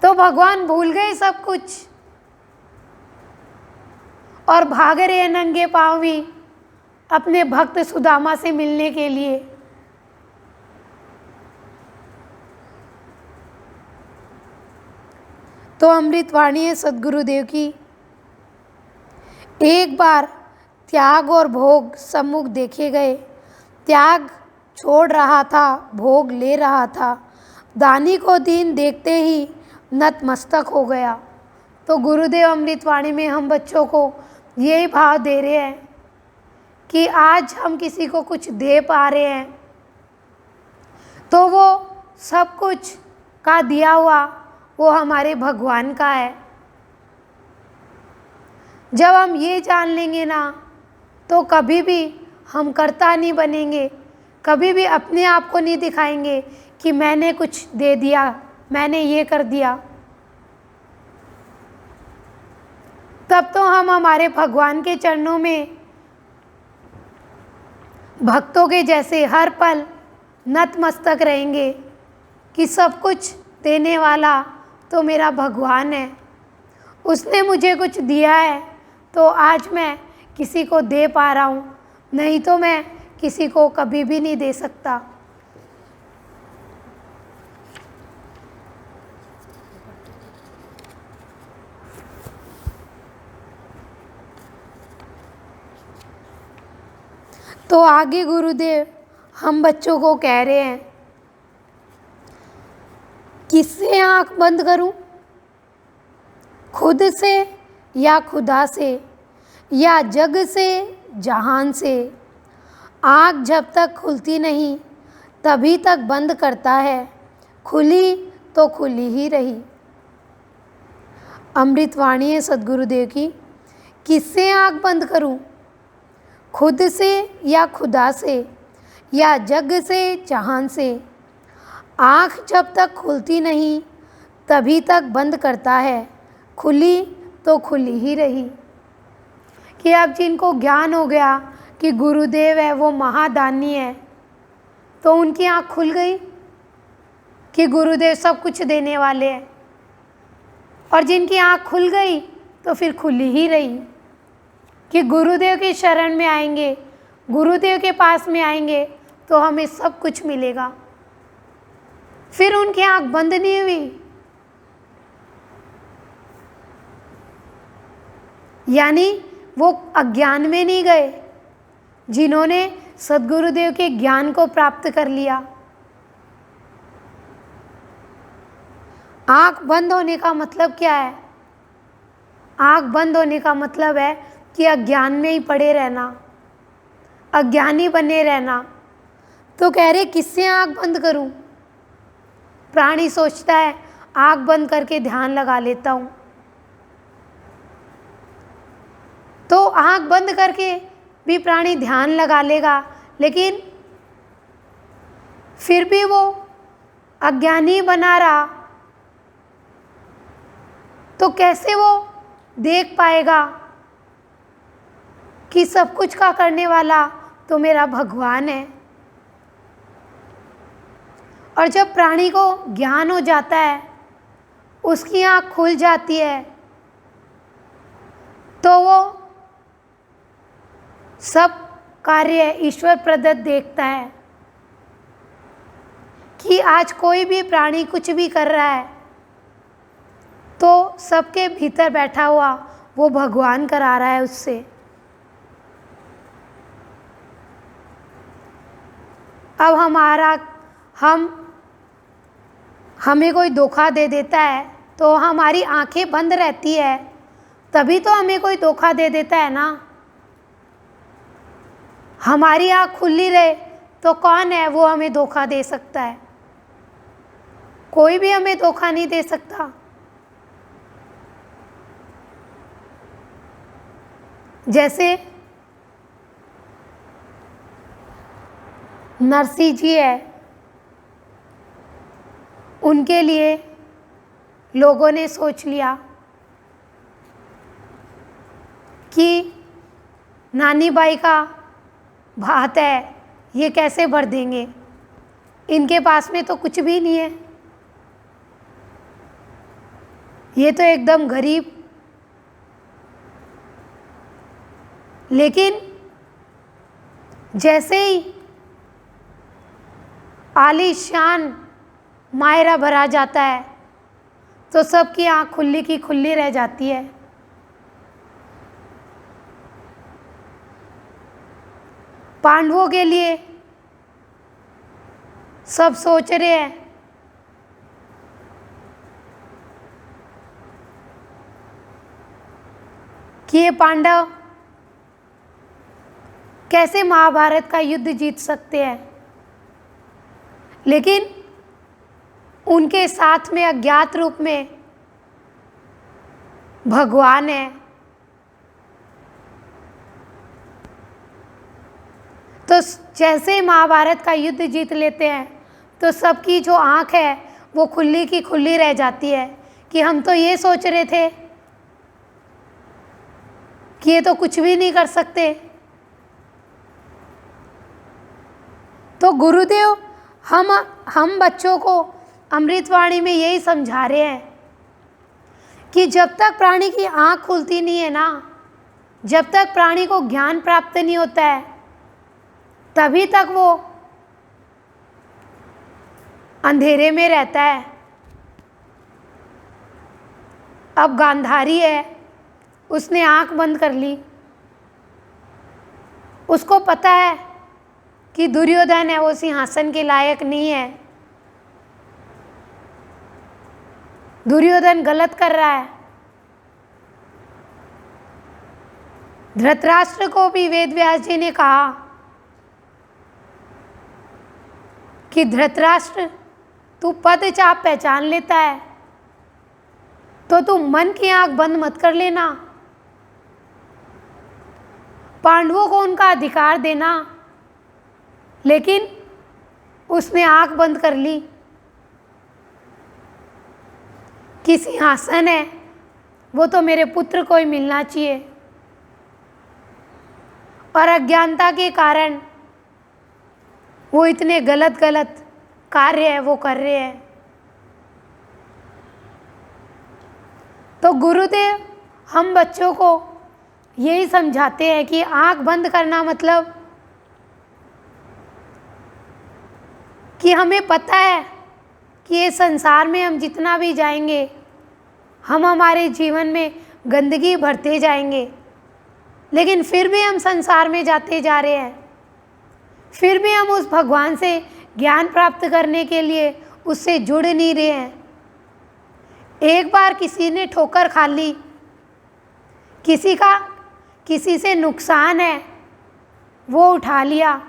तो भगवान भूल गए सब कुछ और भाग रहे हैं नंगे पांव भी अपने भक्त सुदामा से मिलने के लिए। तो अमृतवाणी है सद्गुरुदेव की। एक बार त्याग और भोग सम्मुख देखे गए। त्याग छोड़ रहा था, भोग ले रहा था। दानी को दीन देखते ही नतमस्तक हो गया। तो गुरुदेव अमृतवाणी में हम बच्चों को यही भाव दे रहे हैं कि आज हम किसी को कुछ दे पा रहे हैं तो वो सब कुछ का दिया हुआ वो हमारे भगवान का है। जब हम ये जान लेंगे ना, तो कभी भी हम कर्ता नहीं बनेंगे, कभी भी अपने आप को नहीं दिखाएंगे कि मैंने कुछ दे दिया, मैंने ये कर दिया। तब तो हम हमारे भगवान के चरणों में भक्तों के जैसे हर पल नतमस्तक रहेंगे कि सब कुछ देने वाला तो मेरा भगवान है, उसने मुझे कुछ दिया है तो आज मैं किसी को दे पा रहा हूँ, नहीं तो मैं किसी को कभी भी नहीं दे सकता। तो आगे गुरुदेव हम बच्चों को कह रहे हैं, किससे आँख बंद करूं? खुद से या खुदा से या जग से, जहान से? आँख जब तक खुलती नहीं तभी तक बंद करता है, खुली तो खुली ही रही। अमृतवाणी है सद्गुरुदेव की। किससे आँख बंद करूं? खुद से या खुदा से या जग से, जहान से? आँख जब तक खुलती नहीं तभी तक बंद करता है, खुली तो खुली ही रही। कि अब जिनको ज्ञान हो गया कि गुरुदेव है वो महादानी है, तो उनकी आँख खुल गई कि गुरुदेव सब कुछ देने वाले हैं। और जिनकी आँख खुल गई तो फिर खुली ही रही कि गुरुदेव की शरण में आएंगे, गुरुदेव के पास में आएंगे तो हमें सब कुछ मिलेगा। फिर उनकी आँख बंद नहीं हुई। यानी वो अज्ञान में नहीं गए, जिन्होंने सद्गुरुदेव के ज्ञान को प्राप्त कर लिया। आँख बंद होने का मतलब क्या है? आँख बंद होने का मतलब है कि अज्ञान में ही पड़े रहना, अज्ञानी बने रहना। तो कह रहे किससे आँख बंद करूं? प्राणी सोचता है आँख बंद करके ध्यान लगा लेता हूं, तो आँख बंद करके भी प्राणी ध्यान लगा लेगा, लेकिन फिर भी वो अज्ञानी बना रहा, तो कैसे वो देख पाएगा कि सब कुछ का करने वाला तो मेरा भगवान है। और जब प्राणी को ज्ञान हो जाता है, उसकी आँख खुल जाती है, तो वो सब कार्य ईश्वर प्रदत्त देखता है। कि आज कोई भी प्राणी कुछ भी कर रहा है तो सबके भीतर बैठा हुआ वो भगवान करा रहा है उससे। अब हमें कोई धोखा दे देता है तो हमारी आंखें बंद रहती है, तभी तो हमें कोई धोखा दे देता है ना। हमारी आंख खुली रहे तो कौन है वो हमें धोखा दे सकता है? कोई भी हमें धोखा नहीं दे सकता। जैसे नरसी जी है, उनके लिए लोगों ने सोच लिया कि नानी बाई का भात है, ये कैसे भर देंगे, इनके पास में तो कुछ भी नहीं है, ये तो एकदम गरीब। लेकिन जैसे ही आलीशान मायरा भरा जाता है तो सबकी आँख खुली की खुली रह जाती है। पांडवों के लिए सब सोच रहे हैं कि ये पांडव कैसे महाभारत का युद्ध जीत सकते हैं, लेकिन उनके साथ में अज्ञात रूप में भगवान है। तो जैसे ही महाभारत का युद्ध जीत लेते हैं तो सबकी जो आँख है वो खुली की खुली रह जाती है कि हम तो ये सोच रहे थे कि ये तो कुछ भी नहीं कर सकते। तो गुरुदेव हम बच्चों को अमृतवाणी में यही समझा रहे हैं कि जब तक प्राणी की आँख खुलती नहीं है ना, जब तक प्राणी को ज्ञान प्राप्त नहीं होता है, तभी तक वो अंधेरे में रहता है। अब गांधारी है, उसने आँख बंद कर ली, उसको पता है कि दुर्योधन है वो सिंहासन के लायक नहीं है, दुर्योधन गलत कर रहा है। धृतराष्ट्र को भी वेद व्यास जी ने कहा कि धृतराष्ट्र तू पद चाप पहचान लेता है तो तू मन की आंख बंद मत कर लेना, पांडवों को उनका अधिकार देना। लेकिन उसने आंख बंद कर ली कि सिंहासन है वो तो मेरे पुत्र को ही मिलना चाहिए, और अज्ञानता के कारण वो इतने गलत कार्य है वो कर रहे हैं। तो गुरुदेव हम बच्चों को यही समझाते हैं कि आंख बंद करना मतलब कि हमें पता है कि ये संसार में हम जितना भी जाएंगे हम हमारे जीवन में गंदगी भरते जाएंगे, लेकिन फिर भी हम संसार में जाते जा रहे हैं, फिर भी हम उस भगवान से ज्ञान प्राप्त करने के लिए उससे जुड़ नहीं रहे हैं। एक बार किसी ने ठोकर खा ली, किसी से नुकसान है वो उठा लिया,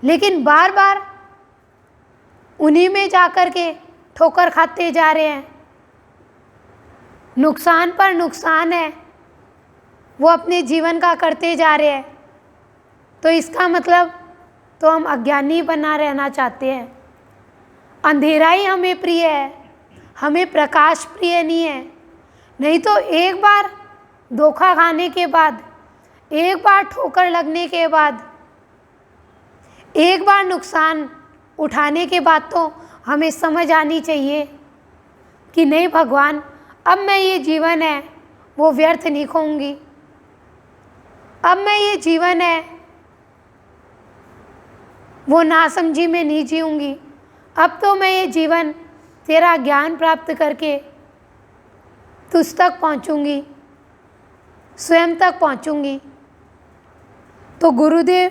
लेकिन बार बार उन्हीं में जाकर के ठोकर खाते जा रहे हैं, नुकसान पर नुकसान है वो अपने जीवन का करते जा रहे हैं। तो इसका मतलब तो हम अज्ञानी बना रहना चाहते हैं, अंधेरा ही हमें प्रिय है, हमें प्रकाश प्रिय नहीं है। नहीं तो एक बार धोखा खाने के बाद, एक बार ठोकर लगने के बाद, एक बार नुकसान उठाने के बाद तो हमें समझ आनी चाहिए कि नहीं भगवान, अब मैं ये जीवन है वो व्यर्थ नहीं खोऊंगी, अब मैं ये जीवन है वो नासमझी में नहीं जीऊँगी, अब तो मैं ये जीवन तेरा ज्ञान प्राप्त करके तुझ तक पहुँचूँगी, स्वयं तक पहुँचूँगी। तो गुरुदेव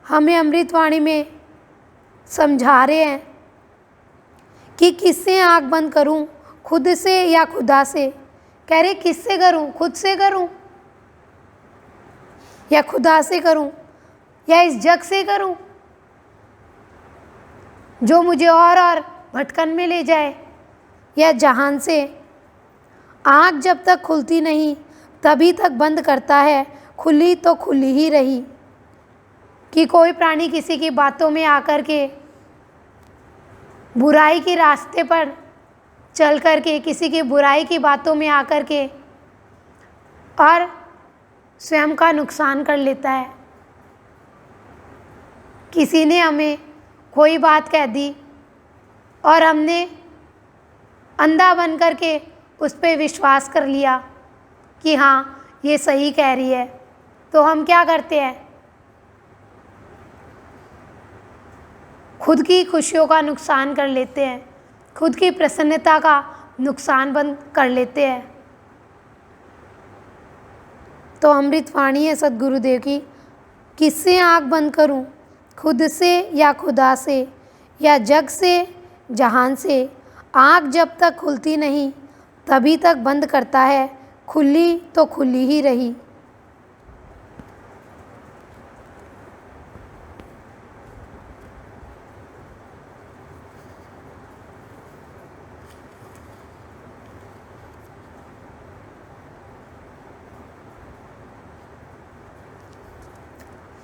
हमें अमृतवाणी में समझा रहे हैं कि किससे आँख बंद करूं, खुद से या खुदा से। कह रहे किससे करूं, खुद से करूं या खुदा से करूं या इस जग से करूं जो मुझे और भटकन में ले जाए, या जहान से। आँख जब तक खुलती नहीं तभी तक बंद करता है, खुली तो खुली ही रही। कि कोई प्राणी किसी की बातों में आकर के, बुराई के रास्ते पर चल कर के, किसी की बुराई की बातों में आकर के और स्वयं का नुकसान कर लेता है। किसी ने हमें कोई बात कह दी और हमने अंधा बन कर के उस पर विश्वास कर लिया कि हाँ ये सही कह रही है, तो हम क्या करते हैं, खुद की खुशियों का नुकसान कर लेते हैं, खुद की प्रसन्नता का नुकसान बंद कर लेते हैं। तो अमृतवाणी है सद्गुरुदेव की, किससे आँख बंद करूं, खुद से या खुदा से या जग से जहान से। आँख जब तक खुलती नहीं तभी तक बंद करता है, खुली तो खुली ही रही।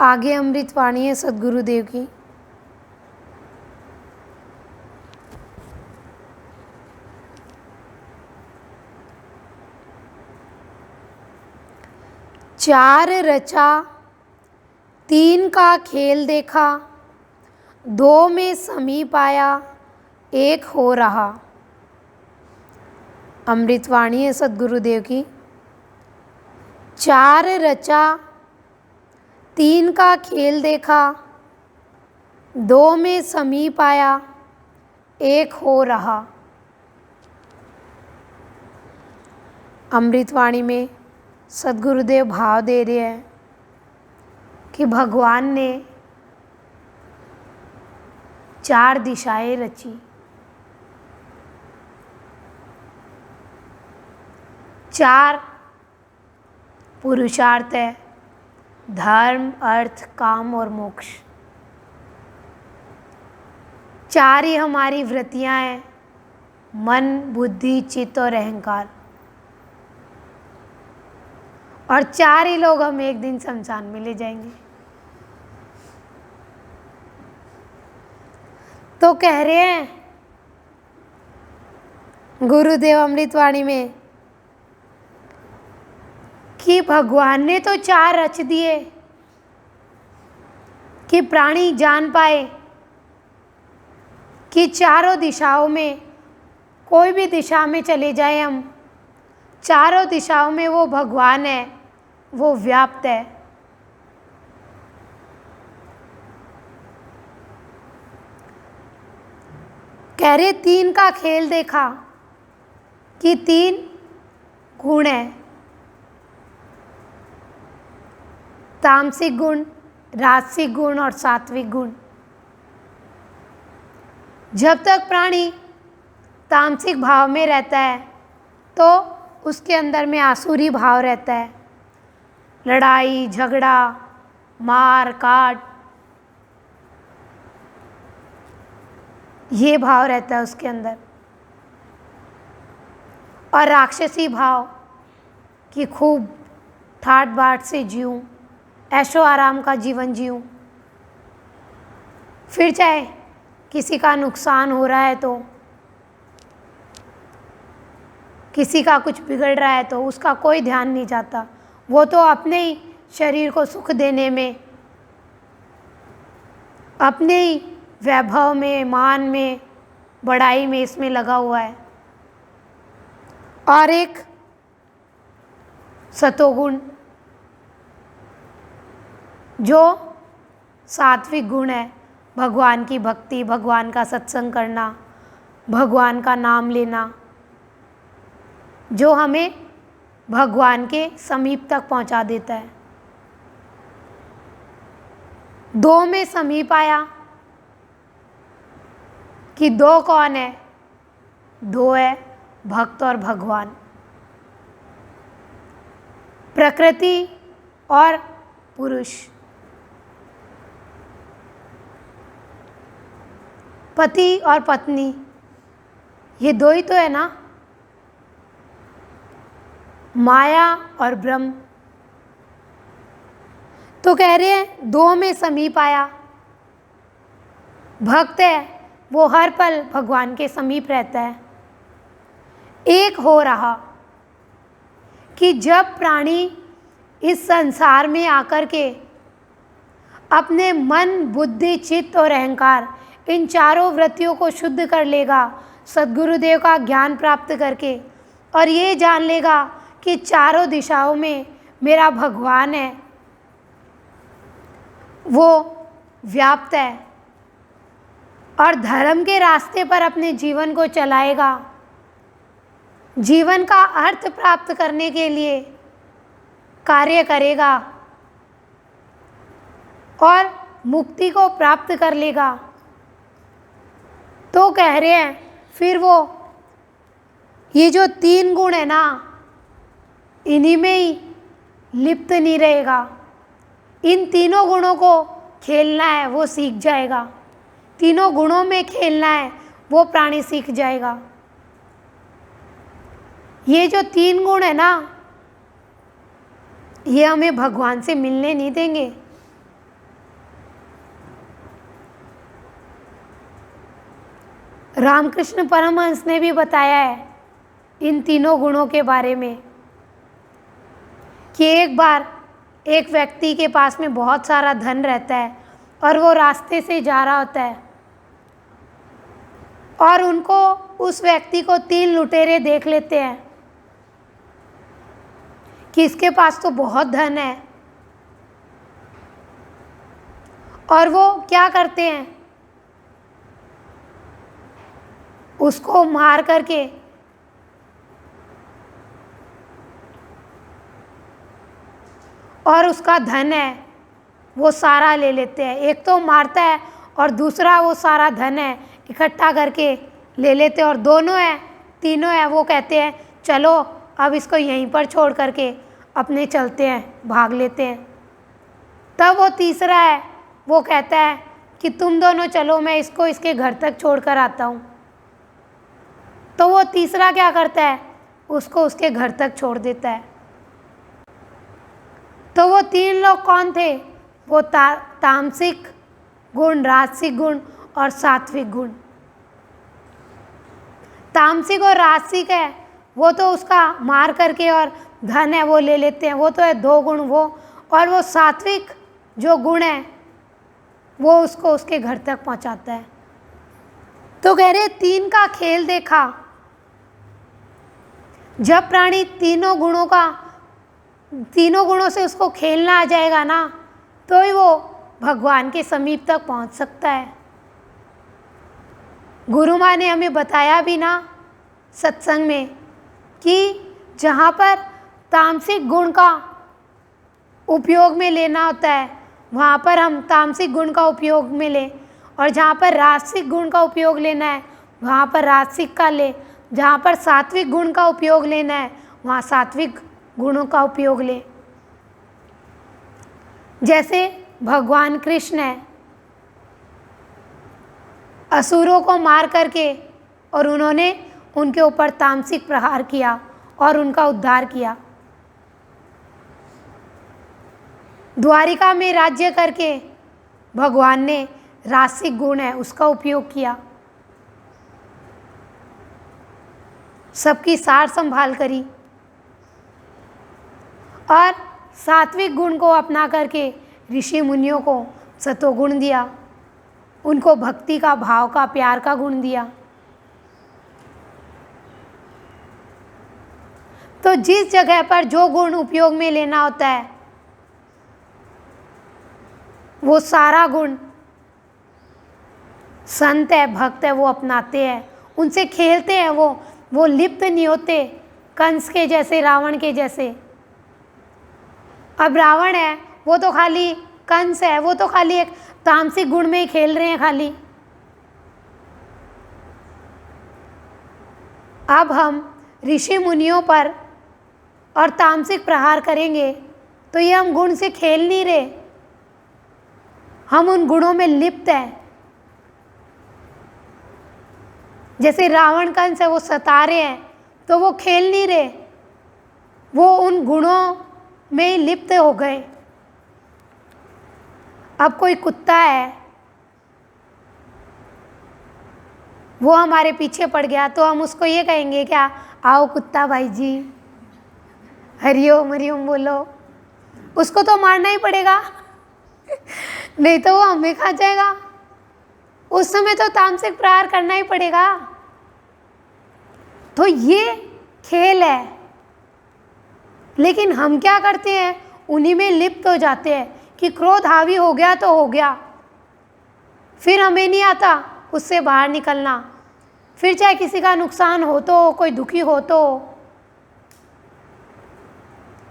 आगे अमृतवाणी है सद्गुरुदेव की, चार रचा तीन का खेल देखा, दो में समीप आया एक हो रहा। अमृतवाणी है सद्गुरुदेव की, चार रचा तीन का खेल देखा, दो में समीप आया एक हो रहा। अमृतवाणी में सद्गुरुदेव भाव दे रहे हैं कि भगवान ने चार दिशाएं रची, चार पुरुषार्थ है, धर्म, अर्थ, काम और मोक्ष। चार ही हमारी वृत्तियां हैं, मन, बुद्धि, चित्त और अहंकार। और चार ही लोग हम एक दिन शमशान में ले जाएंगे। तो कह रहे हैं गुरुदेव अमृतवाणी में कि भगवान ने तो चार रच दिए कि प्राणी जान पाए कि चारों दिशाओं में, कोई भी दिशा में चले जाए हम, चारों दिशाओं में वो भगवान है, वो व्याप्त है। कह रहे तीन का खेल देखा कि तीन गुण है, तामसिक गुण, राजसिक गुण और सात्विक गुण। जब तक प्राणी तामसिक भाव में रहता है तो उसके अंदर में आसुरी भाव रहता है, लड़ाई झगड़ा मार काट, ये भाव रहता है उसके अंदर। और राक्षसी भाव कि खूब ठाट बाट से जीऊँ, ऐशो आराम का जीवन जीऊँ। फिर चाहे किसी का नुकसान हो रहा है तो, किसी का कुछ बिगड़ रहा है तो उसका कोई ध्यान नहीं जाता, वो तो अपने ही शरीर को सुख देने में, अपने ही वैभव में, मान में, बड़ाई में, इसमें लगा हुआ है। और एक सतोगुण जो सात्विक गुण है, भगवान की भक्ति, भगवान का सत्संग करना, भगवान का नाम लेना, जो हमें भगवान के समीप तक पहुंचा देता है। 2 में समीप आया कि 2 कौन है? 2 है भक्त और भगवान, प्रकृति और पुरुष, पति और पत्नी, ये 2 ही तो है ना, माया और ब्रह्म। तो कह रहे हैं 2 में समीप आया। भक्त है वो हर पल भगवान के समीप रहता है। एक हो रहा कि जब प्राणी इस संसार में आकर के अपने मन, बुद्धि, चित्त और अहंकार, इन चारों वृत्तियों को शुद्ध कर लेगा सद्गुरुदेव का ज्ञान प्राप्त करके, और ये जान लेगा कि चारों दिशाओं में मेरा भगवान है, वो व्याप्त है, और धर्म के रास्ते पर अपने जीवन को चलाएगा, जीवन का अर्थ प्राप्त करने के लिए कार्य करेगा और मुक्ति को प्राप्त कर लेगा। तो कह रहे हैं फिर वो ये जो 3 गुण है ना, इन्हीं में ही लिप्त नहीं रहेगा। इन तीनों गुणों को खेलना है, वो सीख जाएगा। तीनों गुणों में खेलना है, वो प्राणी सीख जाएगा। ये जो 3 गुण है ना, ये हमें भगवान से मिलने नहीं देंगे। रामकृष्ण परमहंस ने भी बताया है इन तीनों गुणों के बारे में कि एक बार एक व्यक्ति के पास में बहुत सारा धन रहता है और वो रास्ते से जा रहा होता है, और उनको, उस व्यक्ति को 3 लुटेरे देख लेते हैं कि इसके पास तो बहुत धन है, और वो क्या करते हैं, उसको मार करके और उसका धन है वो सारा ले लेते हैं। एक तो मारता है और दूसरा वो सारा धन है इकट्ठा करके ले लेते हैं, और दोनों है, तीनों है, वो कहते हैं चलो अब इसको यहीं पर छोड़ करके अपने चलते हैं, भाग लेते हैं। तब वो तीसरा है, वो कहता है कि तुम दोनों चलो, मैं इसको इसके घर तक छोड़ कर आता हूँ। तो वो तीसरा क्या करता है, उसको उसके घर तक छोड़ देता है। तो वो 3 लोग कौन थे? वो तामसिक गुण, राजसिक गुण और सात्विक गुण। तामसिक और राजसिक है वो तो उसका मार करके और धन है वो ले लेते हैं, वो तो है 2 गुण वो, और वो सात्विक जो गुण है वो उसको उसके घर तक पहुंचाता है। तो कह रहे 3 का खेल देखा। जब प्राणी तीनों गुणों से उसको खेलना आ जाएगा ना, तो ही वो भगवान के समीप तक पहुंच सकता है। गुरु माँ ने हमें बताया भी ना सत्संग में कि जहाँ पर तामसिक गुण का उपयोग में लेना होता है, वहाँ पर हम तामसिक गुण का उपयोग में लें, और जहाँ पर राजसिक गुण का उपयोग लेना है वहाँ पर राजसिक का ले, जहाँ पर सात्विक गुण का उपयोग लेना है वहाँ सात्विक गुणों का उपयोग ले। जैसे भगवान कृष्ण है, असुरों को मार करके और उन्होंने उनके ऊपर तामसिक प्रहार किया और उनका उद्धार किया। द्वारिका में राज्य करके भगवान ने राजसिक गुण है उसका उपयोग किया, सबकी सार संभाल करी, और सात्विक गुण को अपना करके ऋषि मुनियों को सतोगुण दिया, उनको भक्ति का, भाव का, प्यार का गुण दिया। तो जिस जगह पर जो गुण उपयोग में लेना होता है वो सारा गुण संत है, भक्त है, वो अपनाते हैं, उनसे खेलते हैं, वो लिप्त नहीं होते कंस के जैसे, रावण के जैसे। अब रावण है, वो तो खाली, कंस है, वो तो खाली एक तामसिक गुण में ही खेल रहे हैं खाली। अब हम ऋषि मुनियों पर और तामसिक प्रहार करेंगे तो ये हम गुण से खेल नहीं रहे, हम उन गुणों में लिप्त हैं। जैसे रावण कंस है, वो सता रहे हैं तो वो खेल नहीं रहे, वो उन गुणों में ही लिप्त हो गए। अब कोई कुत्ता है, वो हमारे पीछे पड़ गया तो हम उसको ये कहेंगे क्या, आओ कुत्ता भाई जी, हरिओम हरिओम बोलो। उसको तो मारना ही पड़ेगा नहीं तो वो हमें खा जाएगा। उस समय तो तामसिक प्रहार करना ही पड़ेगा। तो ये खेल है, लेकिन हम क्या करते हैं, उन्हीं में लिप्त हो जाते हैं कि क्रोध हावी हो गया तो हो गया, फिर हमें नहीं आता उससे बाहर निकलना। फिर चाहे किसी का नुकसान हो तो, कोई दुखी हो तो,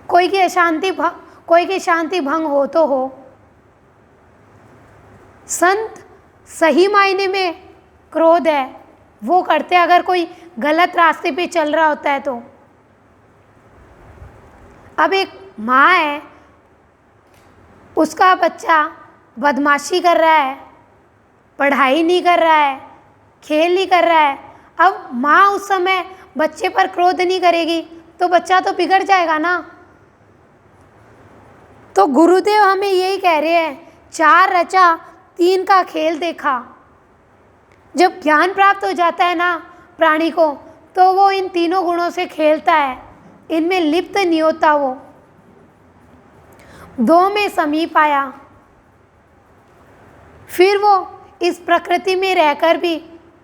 कोई की शांति भंग हो तो हो। संत सही मायने में क्रोध है वो करते हैं अगर कोई गलत रास्ते पे चल रहा होता है तो। अब एक माँ है, उसका बच्चा बदमाशी कर रहा है, पढ़ाई नहीं कर रहा है, खेल नहीं कर रहा है। अब माँ उस समय बच्चे पर क्रोध नहीं करेगी तो बच्चा तो बिगड़ जाएगा ना। तो गुरुदेव हमें यही कह रहे हैं, 4 रचा 3 का खेल देखा। जब ज्ञान प्राप्त हो जाता है ना प्राणी को, तो वो इन तीनों गुणों से खेलता है, इनमें लिप्त नहीं होता। वो 2 में समीप आया, फिर वो इस प्रकृति में रहकर भी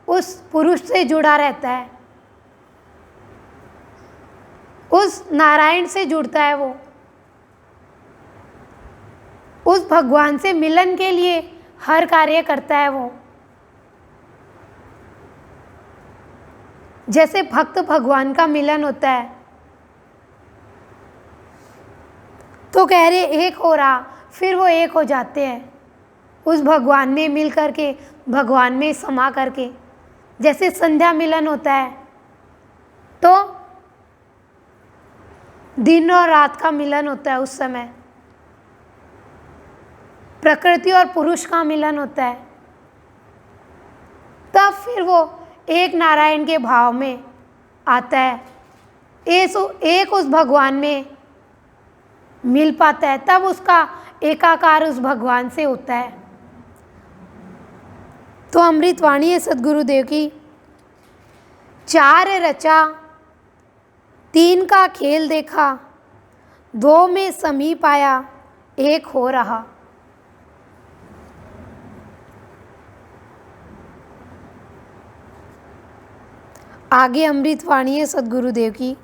उस पुरुष से जुड़ा रहता है, उस नारायण से जुड़ता है, वो उस भगवान से मिलन के लिए हर कार्य करता है। वो जैसे भक्त भगवान का मिलन होता है तो कह रहे एक हो रहा, फिर वो एक हो जाते हैं उस भगवान में मिल करके, भगवान में समा करके। जैसे संध्या मिलन होता है तो दिन और रात का मिलन होता है, उस समय प्रकृति और पुरुष का मिलन होता है, तब फिर वो एक नारायण के भाव में आता है, एक उस भगवान में मिल पाता है, तब उसका एकाकार उस भगवान से होता है। तो अमृतवाणी है सद्गुरुदेव की, 4 रचा 3 का खेल देखा, 2 में समीप आया, 1 हो रहा। आगे अमृतवाणी है सद्गुरुदेव की,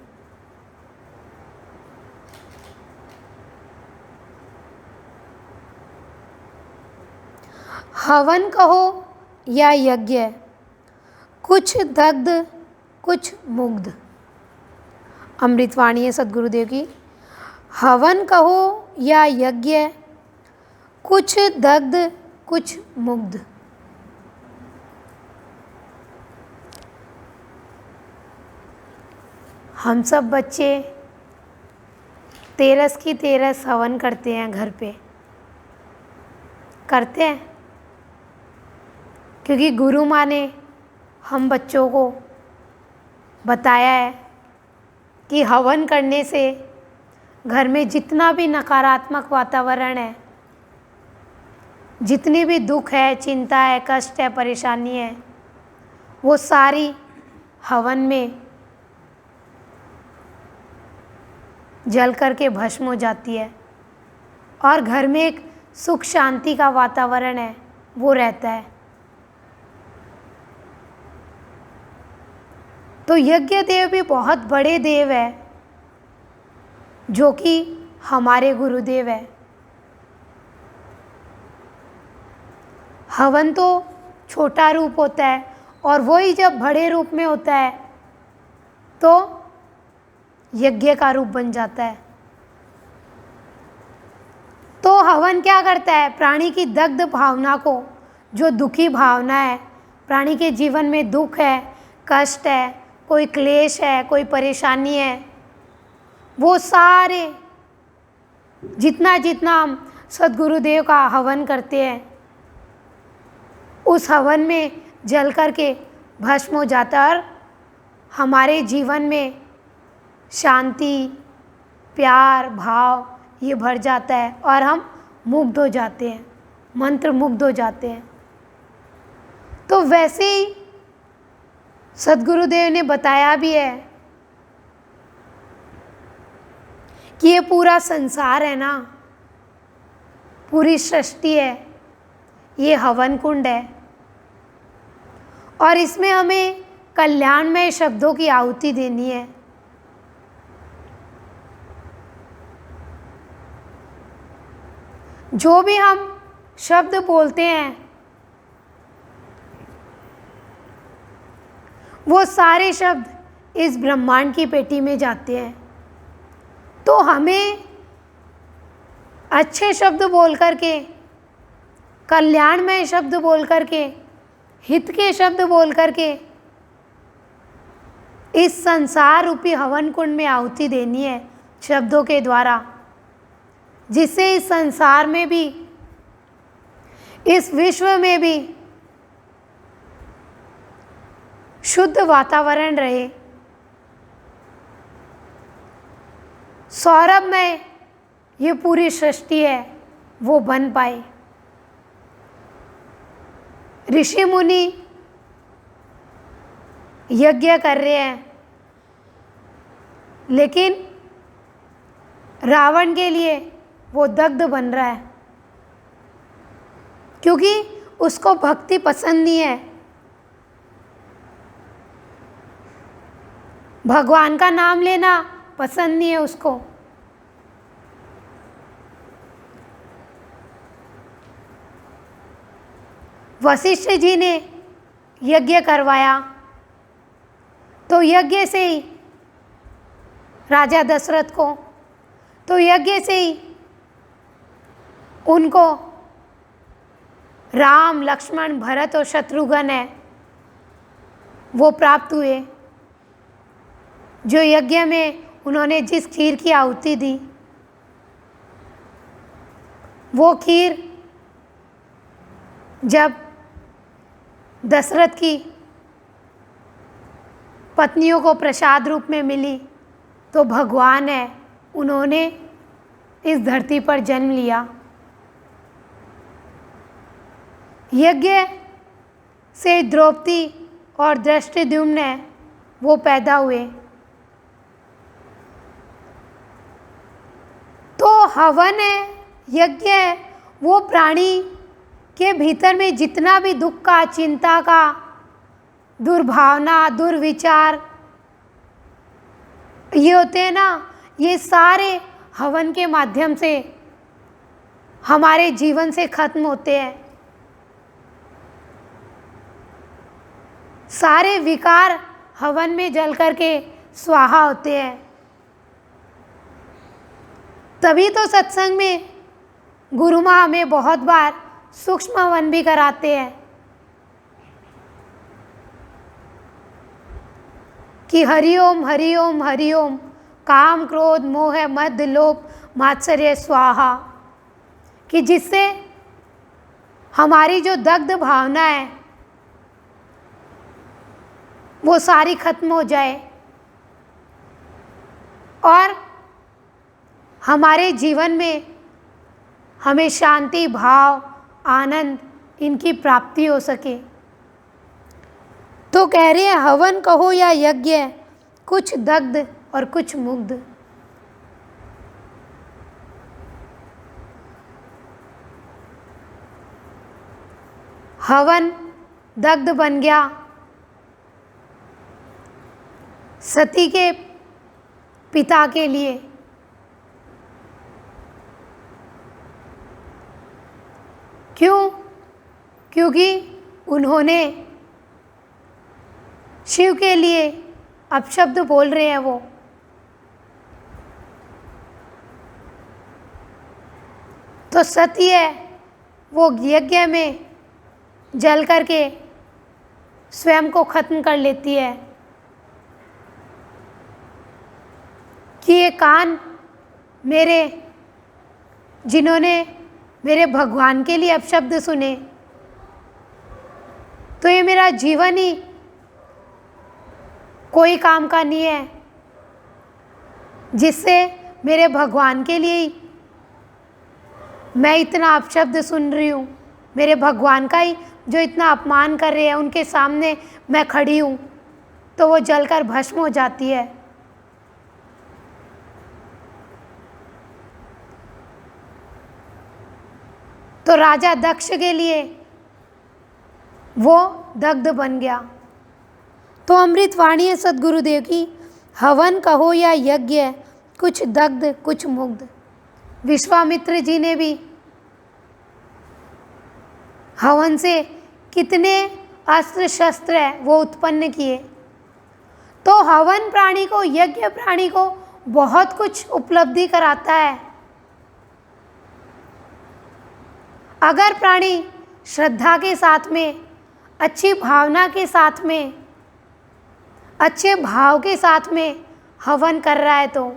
हवन कहो या यज्ञ, कुछ दग्ध कुछ मुग्ध। अमृतवाणी है सद्गुरुदेव की, हवन कहो या यज्ञ, कुछ दग्ध कुछ मुग्ध। हम सब बच्चे 13 की 13 हवन करते हैं, घर पे करते हैं, क्योंकि गुरु माँ ने हम बच्चों को बताया है कि हवन करने से घर में जितना भी नकारात्मक वातावरण है, जितनी भी दुख है, चिंता है, कष्ट है, परेशानी है, वो सारी हवन में जल करके भस्म हो जाती है और घर में एक सुख शांति का वातावरण है वो रहता है। तो यज्ञ देव भी बहुत बड़े देव है, जो कि हमारे गुरुदेव है। हवन तो छोटा रूप होता है और वही जब बड़े रूप में होता है तो यज्ञ का रूप बन जाता है। तो हवन क्या करता है? प्राणी की दग्ध भावना को, जो दुखी भावना है, प्राणी के जीवन में दुख है, कष्ट है, कोई क्लेश है, कोई परेशानी है, वो सारे जितना जितना हम सद्गुरुदेव का हवन करते हैं, उस हवन में जल करके भस्म हो जाता है और हमारे जीवन में शांति, प्यार, भाव ये भर जाता है और हम मुग्ध हो जाते हैं, मंत्र मुग्ध हो जाते हैं। तो वैसे ही सद्गुरुदेव ने बताया भी है कि ये पूरा संसार है ना, पूरी सृष्टि है, ये हवन कुंड है और इसमें हमें कल्याणमय शब्दों की आहुति देनी है। जो भी हम शब्द बोलते हैं वो सारे शब्द इस ब्रह्मांड की पेटी में जाते हैं। तो हमें अच्छे शब्द बोल करके, कल्याणमय शब्द बोल करके, हित के शब्द बोल करके इस संसार रूपी हवन कुंड में आहुति देनी है शब्दों के द्वारा, जिससे इस संसार में भी, इस विश्व में भी शुद्ध वातावरण रहे, सौरभ में ये पूरी सृष्टि है वो बन पाए। ऋषि मुनि यज्ञ कर रहे हैं, लेकिन रावण के लिए वो दग्ध बन रहा है क्योंकि उसको भक्ति पसंद नहीं है, भगवान का नाम लेना पसंद नहीं है उसको। वशिष्ठ जी ने यज्ञ करवाया तो यज्ञ से ही राजा दशरथ को, तो यज्ञ से ही उनको राम, लक्ष्मण, भरत और शत्रुघ्न है वो प्राप्त हुए। जो यज्ञ में उन्होंने जिस खीर की आहुति दी, वो खीर जब दशरथ की पत्नियों को प्रसाद रूप में मिली तो भगवान है, उन्होंने इस धरती पर जन्म लिया। यज्ञ से द्रौपदी और दृष्टद्युम्न है वो पैदा हुए। तो हवन है, यज्ञ है, वो प्राणी के भीतर में जितना भी दुख का, चिंता का, दुर्भावना, दुर्विचार ये होते हैं ना, ये सारे हवन के माध्यम से हमारे जीवन से खत्म होते हैं। सारे विकार हवन में जल करके स्वाहा होते हैं। तभी तो सत्संग में गुरु माँ हमें बहुत बार सूक्ष्म हवन भी कराते हैं कि हरिओम हरिओम हरिओम, काम क्रोध मोह मद लोभ मात्सर्य स्वाहा, कि जिससे हमारी जो दग्ध भावना है वो सारी खत्म हो जाए और हमारे जीवन में हमें शांति, भाव, आनंद इनकी प्राप्ति हो सके। तो कह रहे हैं हवन कहो या यज्ञ, कुछ दग्ध और कुछ मुग्ध। हवन दग्ध बन गया, सती के पिता के लिए। क्यों? क्योंकि उन्होंने शिव के लिए अपशब्द बोल रहे हैं वो। तो सती है वो यज्ञ में जल करके स्वयं को खत्म कर लेती है कि ये कान मेरे, जिन्होंने मेरे भगवान के लिए अपशब्द सुने, तो ये मेरा जीवन ही कोई काम का नहीं है, जिससे मेरे भगवान के लिए ही मैं इतना अपशब्द सुन रही हूँ, मेरे भगवान का ही जो इतना अपमान कर रहे हैं उनके सामने मैं खड़ी हूँ, तो वो जलकर भस्म हो जाती है। तो राजा दक्ष के लिए वो दग्ध बन गया। तो अमृतवाणी है सद्गुरुदेव की, हवन कहो या यज्ञ, कुछ दग्ध कुछ मुग्ध। विश्वामित्र जी ने भी हवन से कितने अस्त्र शस्त्र है वो उत्पन्न किए। तो हवन प्राणी को, यज्ञ प्राणी को बहुत कुछ उपलब्धि कराता है। अगर प्राणी श्रद्धा के साथ में, अच्छी भावना के साथ में, अच्छे भाव के साथ में हवन कर रहा है, तो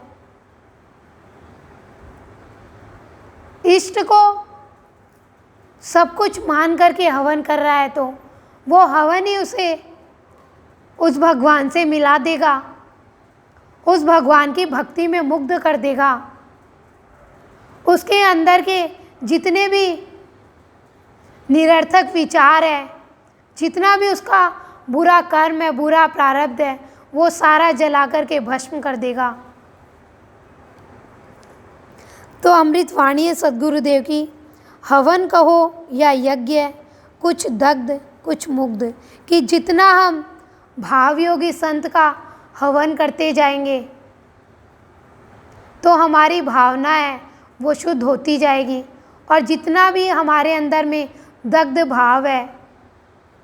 इष्ट को सब कुछ मान करके हवन कर रहा है, तो वो हवन ही उसे उस भगवान से मिला देगा, उस भगवान की भक्ति में मुग्ध कर देगा। उसके अंदर के जितने भी निरर्थक विचार है, जितना भी उसका बुरा कर्म है, बुरा प्रारब्ध है, वो सारा जला करके भस्म कर देगा। तो अमृतवाणी है सद्गुरुदेव की, हवन कहो या यज्ञ, कुछ दग्ध कुछ मुग्ध, कि जितना हम भावयोगी संत का हवन करते जाएंगे तो हमारी भावना है वो शुद्ध होती जाएगी, और जितना भी हमारे अंदर में दग्ध भाव है,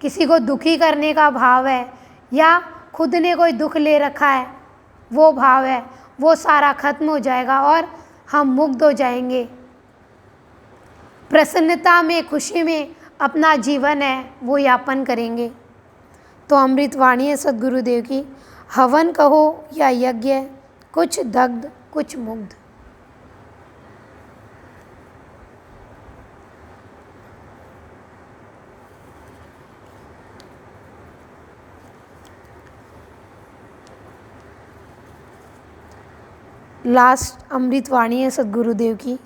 किसी को दुखी करने का भाव है, या खुद ने कोई दुख ले रखा है वो भाव है, वो सारा खत्म हो जाएगा और हम मुग्ध हो जाएंगे। प्रसन्नता में, खुशी में अपना जीवन है वो यापन करेंगे। तो अमृतवाणी है सद्गुरुदेव की, हवन कहो या यज्ञ, कुछ दग्ध कुछ मुग्ध। लास्ट अमृतवाणी है सद्गुरुदेव की,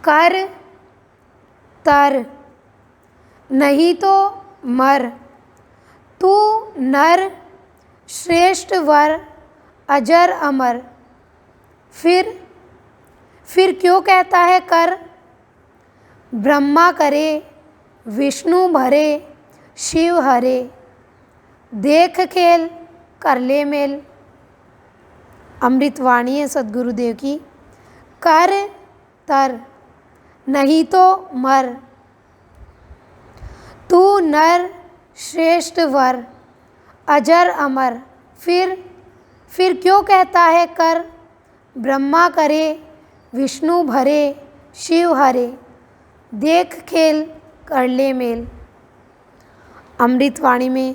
कर तर नहीं तो मर, तू नर श्रेष्ठ वर अजर अमर। फिर क्यों कहता है कर, ब्रह्मा करे विष्णु भरे शिव हरे, देख खेल कर ले मेल। अमृतवाणी है सद्गुरुदेव की, कर तर नहीं तो मर, तू नर श्रेष्ठ वर अजर अमर। फिर क्यों कहता है कर, ब्रह्मा करे विष्णु भरे शिव हरे, देख खेल कर ले मेल। अमृतवाणी में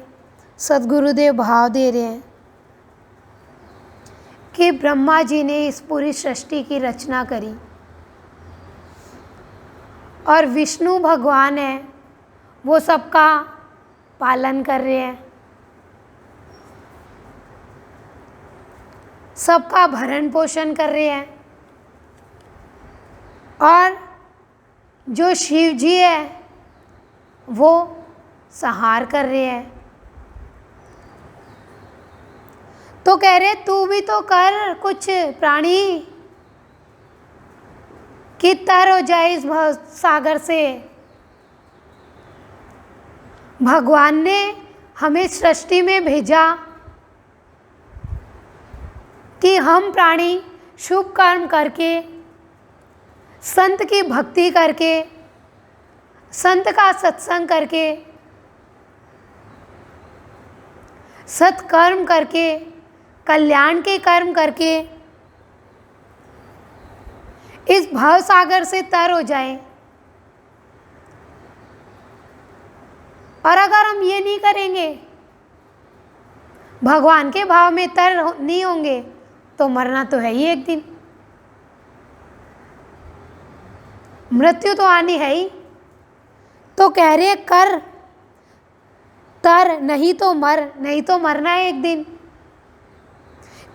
सद्गुरुदेव भाव दे रहे हैं कि ब्रह्मा जी ने इस पूरी सृष्टि की रचना करी, और विष्णु भगवान है वो सबका पालन कर रहे हैं, सबका भरण पोषण कर रहे हैं, और जो शिव जी है वो संहार कर रहे हैं। तो कह रहे तू भी तो कर कुछ प्राणी, कि तर हो जाए इस सागर से। भगवान ने हमें सृष्टि में भेजा कि हम प्राणी शुभ कर्म करके संत की भक्ति करके, संत का सत्संग करके, सत्कर्म करके, कल्याण के कर्म करके इस भव सागर से तर हो जाएं। और अगर हम ये नहीं करेंगे, भगवान के भाव में तर नहीं होंगे, तो मरना तो है ही एक दिन, मृत्यु तो आनी है ही। तो कह रहे कर तर, नहीं तो मर, नहीं तो मरना है एक दिन।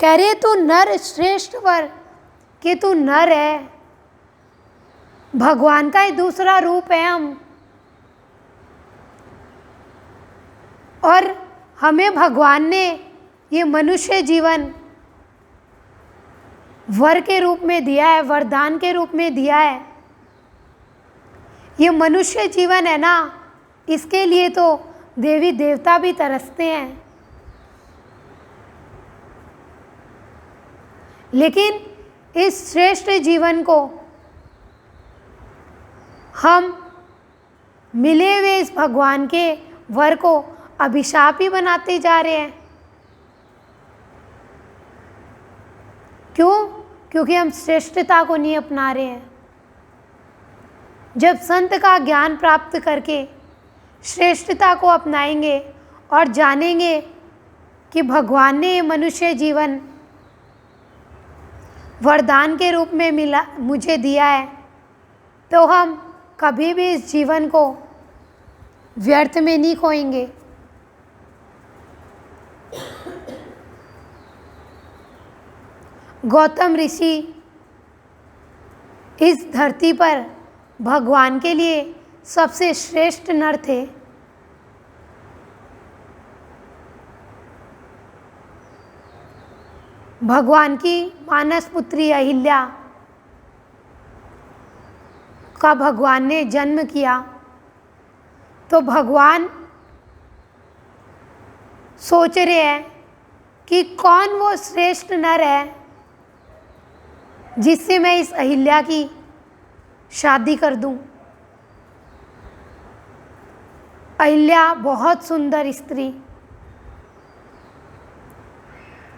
कह रहे तू नर श्रेष्ठ वर, कि तू नर है, भगवान का ही दूसरा रूप है हम, और हमें भगवान ने ये मनुष्य जीवन वर के रूप में दिया है, वरदान के रूप में दिया है। ये मनुष्य जीवन है ना, इसके लिए तो देवी देवता भी तरसते हैं। लेकिन इस श्रेष्ठ जीवन को हम मिले हुए इस भगवान के वर को अभिशाप ही बनाते जा रहे हैं। क्यों? क्योंकि हम श्रेष्ठता को नहीं अपना रहे हैं। जब संत का ज्ञान प्राप्त करके श्रेष्ठता को अपनाएंगे और जानेंगे कि भगवान ने ये मनुष्य जीवन वरदान के रूप में मिला, मुझे दिया है, तो हम कभी भी इस जीवन को व्यर्थ में नहीं खोएंगे। गौतम ऋषि इस धरती पर भगवान के लिए सबसे श्रेष्ठ नर थे। भगवान की मानस पुत्री अहिल्या का भगवान ने जन्म किया, तो भगवान सोच रहे हैं कि कौन वो श्रेष्ठ नर है जिससे मैं इस अहिल्या की शादी कर दूं। अहिल्या बहुत सुंदर स्त्री,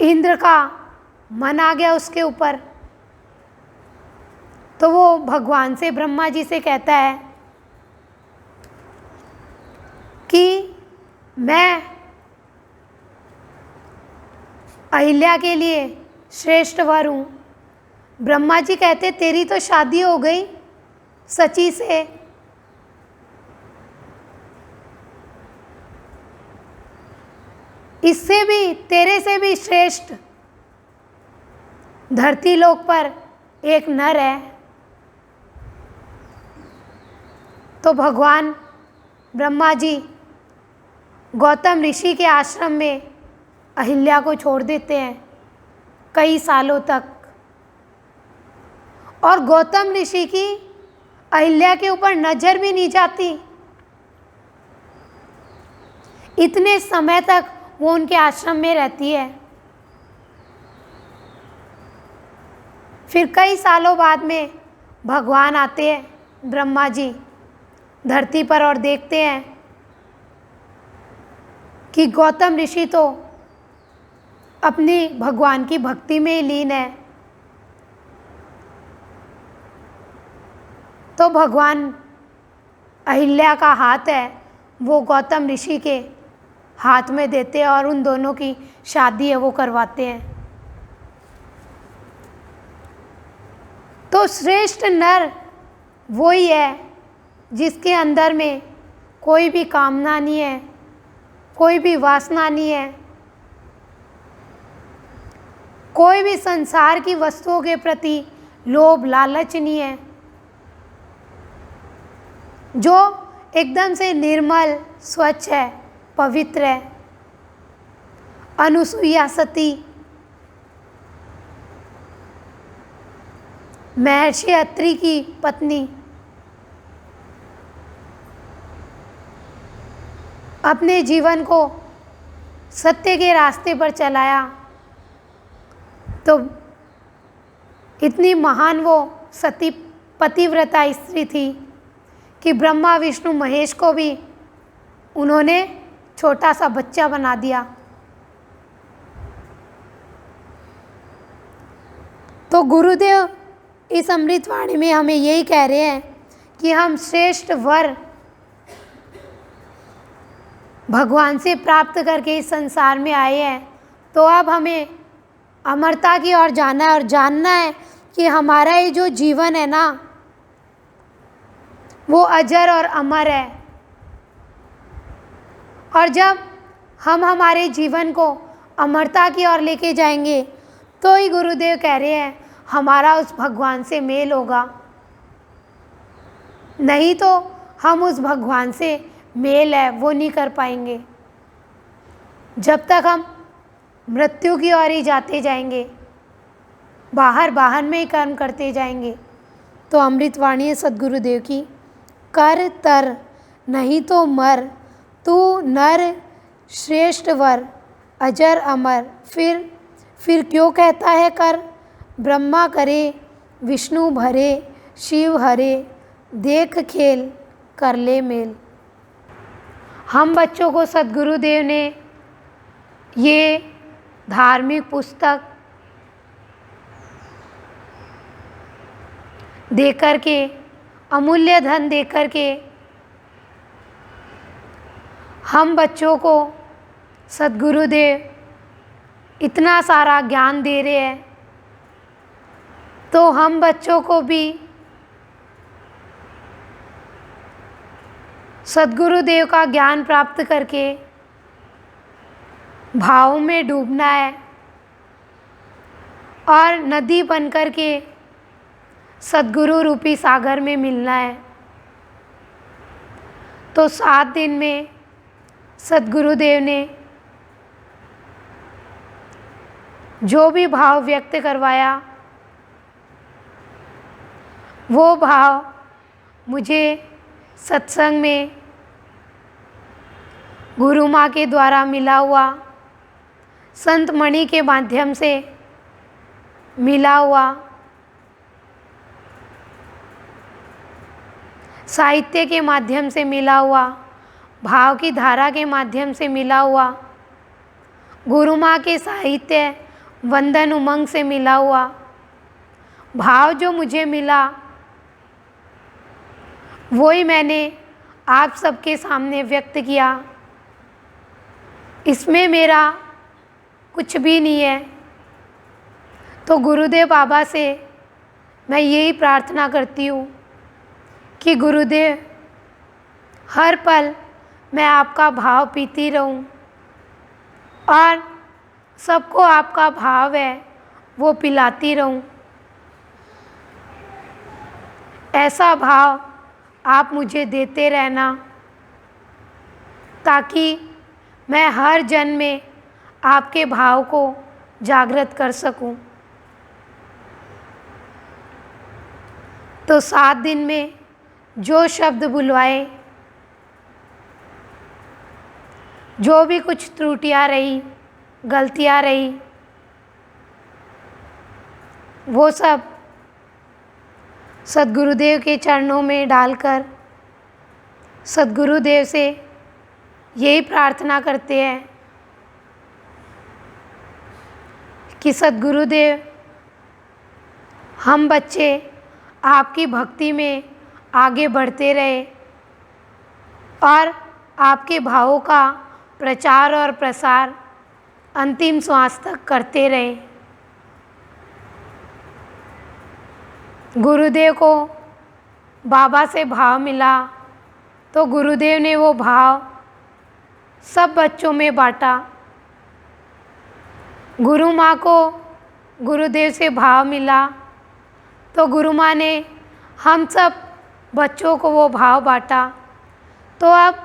इंद्र का मन आ गया उसके ऊपर, तो वो भगवान से, ब्रह्मा जी से कहता है कि मैं अहिल्या के लिए श्रेष्ठ वर हूँ। ब्रह्मा जी कहते तेरी तो शादी हो गई सची से, इससे भी, तेरे से भी श्रेष्ठ धरती लोक पर एक नर है। तो भगवान ब्रह्मा जी गौतम ऋषि के आश्रम में अहिल्या को छोड़ देते हैं कई सालों तक, और गौतम ऋषि की अहिल्या के ऊपर नजर भी नहीं जाती। इतने समय तक वो उनके आश्रम में रहती है। फिर कई सालों बाद में भगवान आते हैं ब्रह्मा जी धरती पर और देखते हैं कि गौतम ऋषि तो अपनी भगवान की भक्ति में ही लीन है। तो भगवान अहिल्या का हाथ है वो गौतम ऋषि के हाथ में देते हैं और उन दोनों की शादी है वो करवाते हैं। तो श्रेष्ठ नर वही है जिसके अंदर में कोई भी कामना नहीं है, कोई भी वासना नहीं है, कोई भी संसार की वस्तुओं के प्रति लोभ लालच नहीं है, जो एकदम से निर्मल स्वच्छ है, पवित्र है। अनुसुईया सती महर्षि अत्रि की पत्नी अपने जीवन को सत्य के रास्ते पर चलाया, तो इतनी महान वो सती पतिव्रता स्त्री थी कि ब्रह्मा विष्णु महेश को भी उन्होंने छोटा सा बच्चा बना दिया। तो गुरुदेव इस अमृतवाणी में हमें यही कह रहे हैं कि हम श्रेष्ठ वर भगवान से प्राप्त करके इस संसार में आए हैं, तो अब हमें अमरता की ओर जाना है और जानना है कि हमारा ये जो जीवन है ना, वो अजर और अमर है। और जब हम हमारे जीवन को अमरता की ओर लेके जाएंगे तो ही गुरुदेव कह रहे हैं हमारा उस भगवान से मेल होगा, नहीं तो हम उस भगवान से मेल है वो नहीं कर पाएंगे। जब तक हम मृत्यु की ओर ही जाते जाएंगे, बाहर में ही कर्म करते जाएंगे। तो अमृतवाणी है सद्गुरुदेव की, कर तर नहीं तो मर, तू नर श्रेष्ठ वर अजर अमर। फिर क्यों कहता है कर, ब्रह्मा करे विष्णु भरे शिव हरे, देख खेल कर ले मेल। हम बच्चों को सद्गुरुदेव ने ये धार्मिक पुस्तक देकर के, अमूल्य धन देकर के हम बच्चों को सद्गुरुदेव इतना सारा ज्ञान दे रहे हैं, तो हम बच्चों को भी सद्गुरुदेव का ज्ञान प्राप्त करके भाव में डूबना है और नदी बनकर के सद्गुरु रूपी सागर में मिलना है। तो 7 दिन में सद्गुरुदेव ने जो भी भाव व्यक्त करवाया, वो भाव मुझे सत्संग में गुरु माँ के द्वारा मिला हुआ, संत मणि के माध्यम से मिला हुआ, साहित्य के माध्यम से मिला हुआ, भाव की धारा के माध्यम से मिला हुआ, गुरु माँ के साहित्य वंदन उमंग से मिला हुआ भाव जो मुझे मिला, वही मैंने आप सबके सामने व्यक्त किया। इसमें मेरा कुछ भी नहीं है। तो गुरुदेव बाबा से मैं यही प्रार्थना करती हूँ कि गुरुदेव हर पल मैं आपका भाव पीती रहूं और सबको आपका भाव है वो पिलाती रहूं। ऐसा भाव आप मुझे देते रहना ताकि मैं हर जन्म में आपके भाव को जागृत कर सकूं। तो 7 दिन में जो शब्द बुलवाए, जो भी कुछ त्रुटियां रही, गलतियां रही, वो सब सद्गुरुदेव के चरणों में डालकर सद्गुरुदेव से यही प्रार्थना करते हैं कि सद्गुरुदेव हम बच्चे आपकी भक्ति में आगे बढ़ते रहे और आपके भावों का प्रचार और प्रसार अंतिम श्वास तक करते रहे। गुरुदेव को बाबा से भाव मिला तो गुरुदेव ने वो भाव सब बच्चों में बांटा। गुरु माँ को गुरुदेव से भाव मिला तो गुरु माँ ने हम सब बच्चों को वो भाव बांटा। तो अब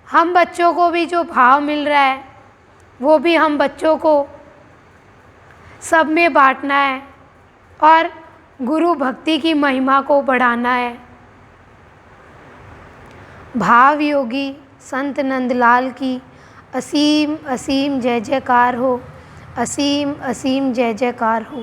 हम बच्चों को भी जो भाव मिल रहा है वो भी हम बच्चों को सब में बांटना है और गुरु भक्ति की महिमा को बढ़ाना है। भाव योगी संत नंदलाल की असीम असीम जय जयकार हो, असीम असीम जय जयकार हो।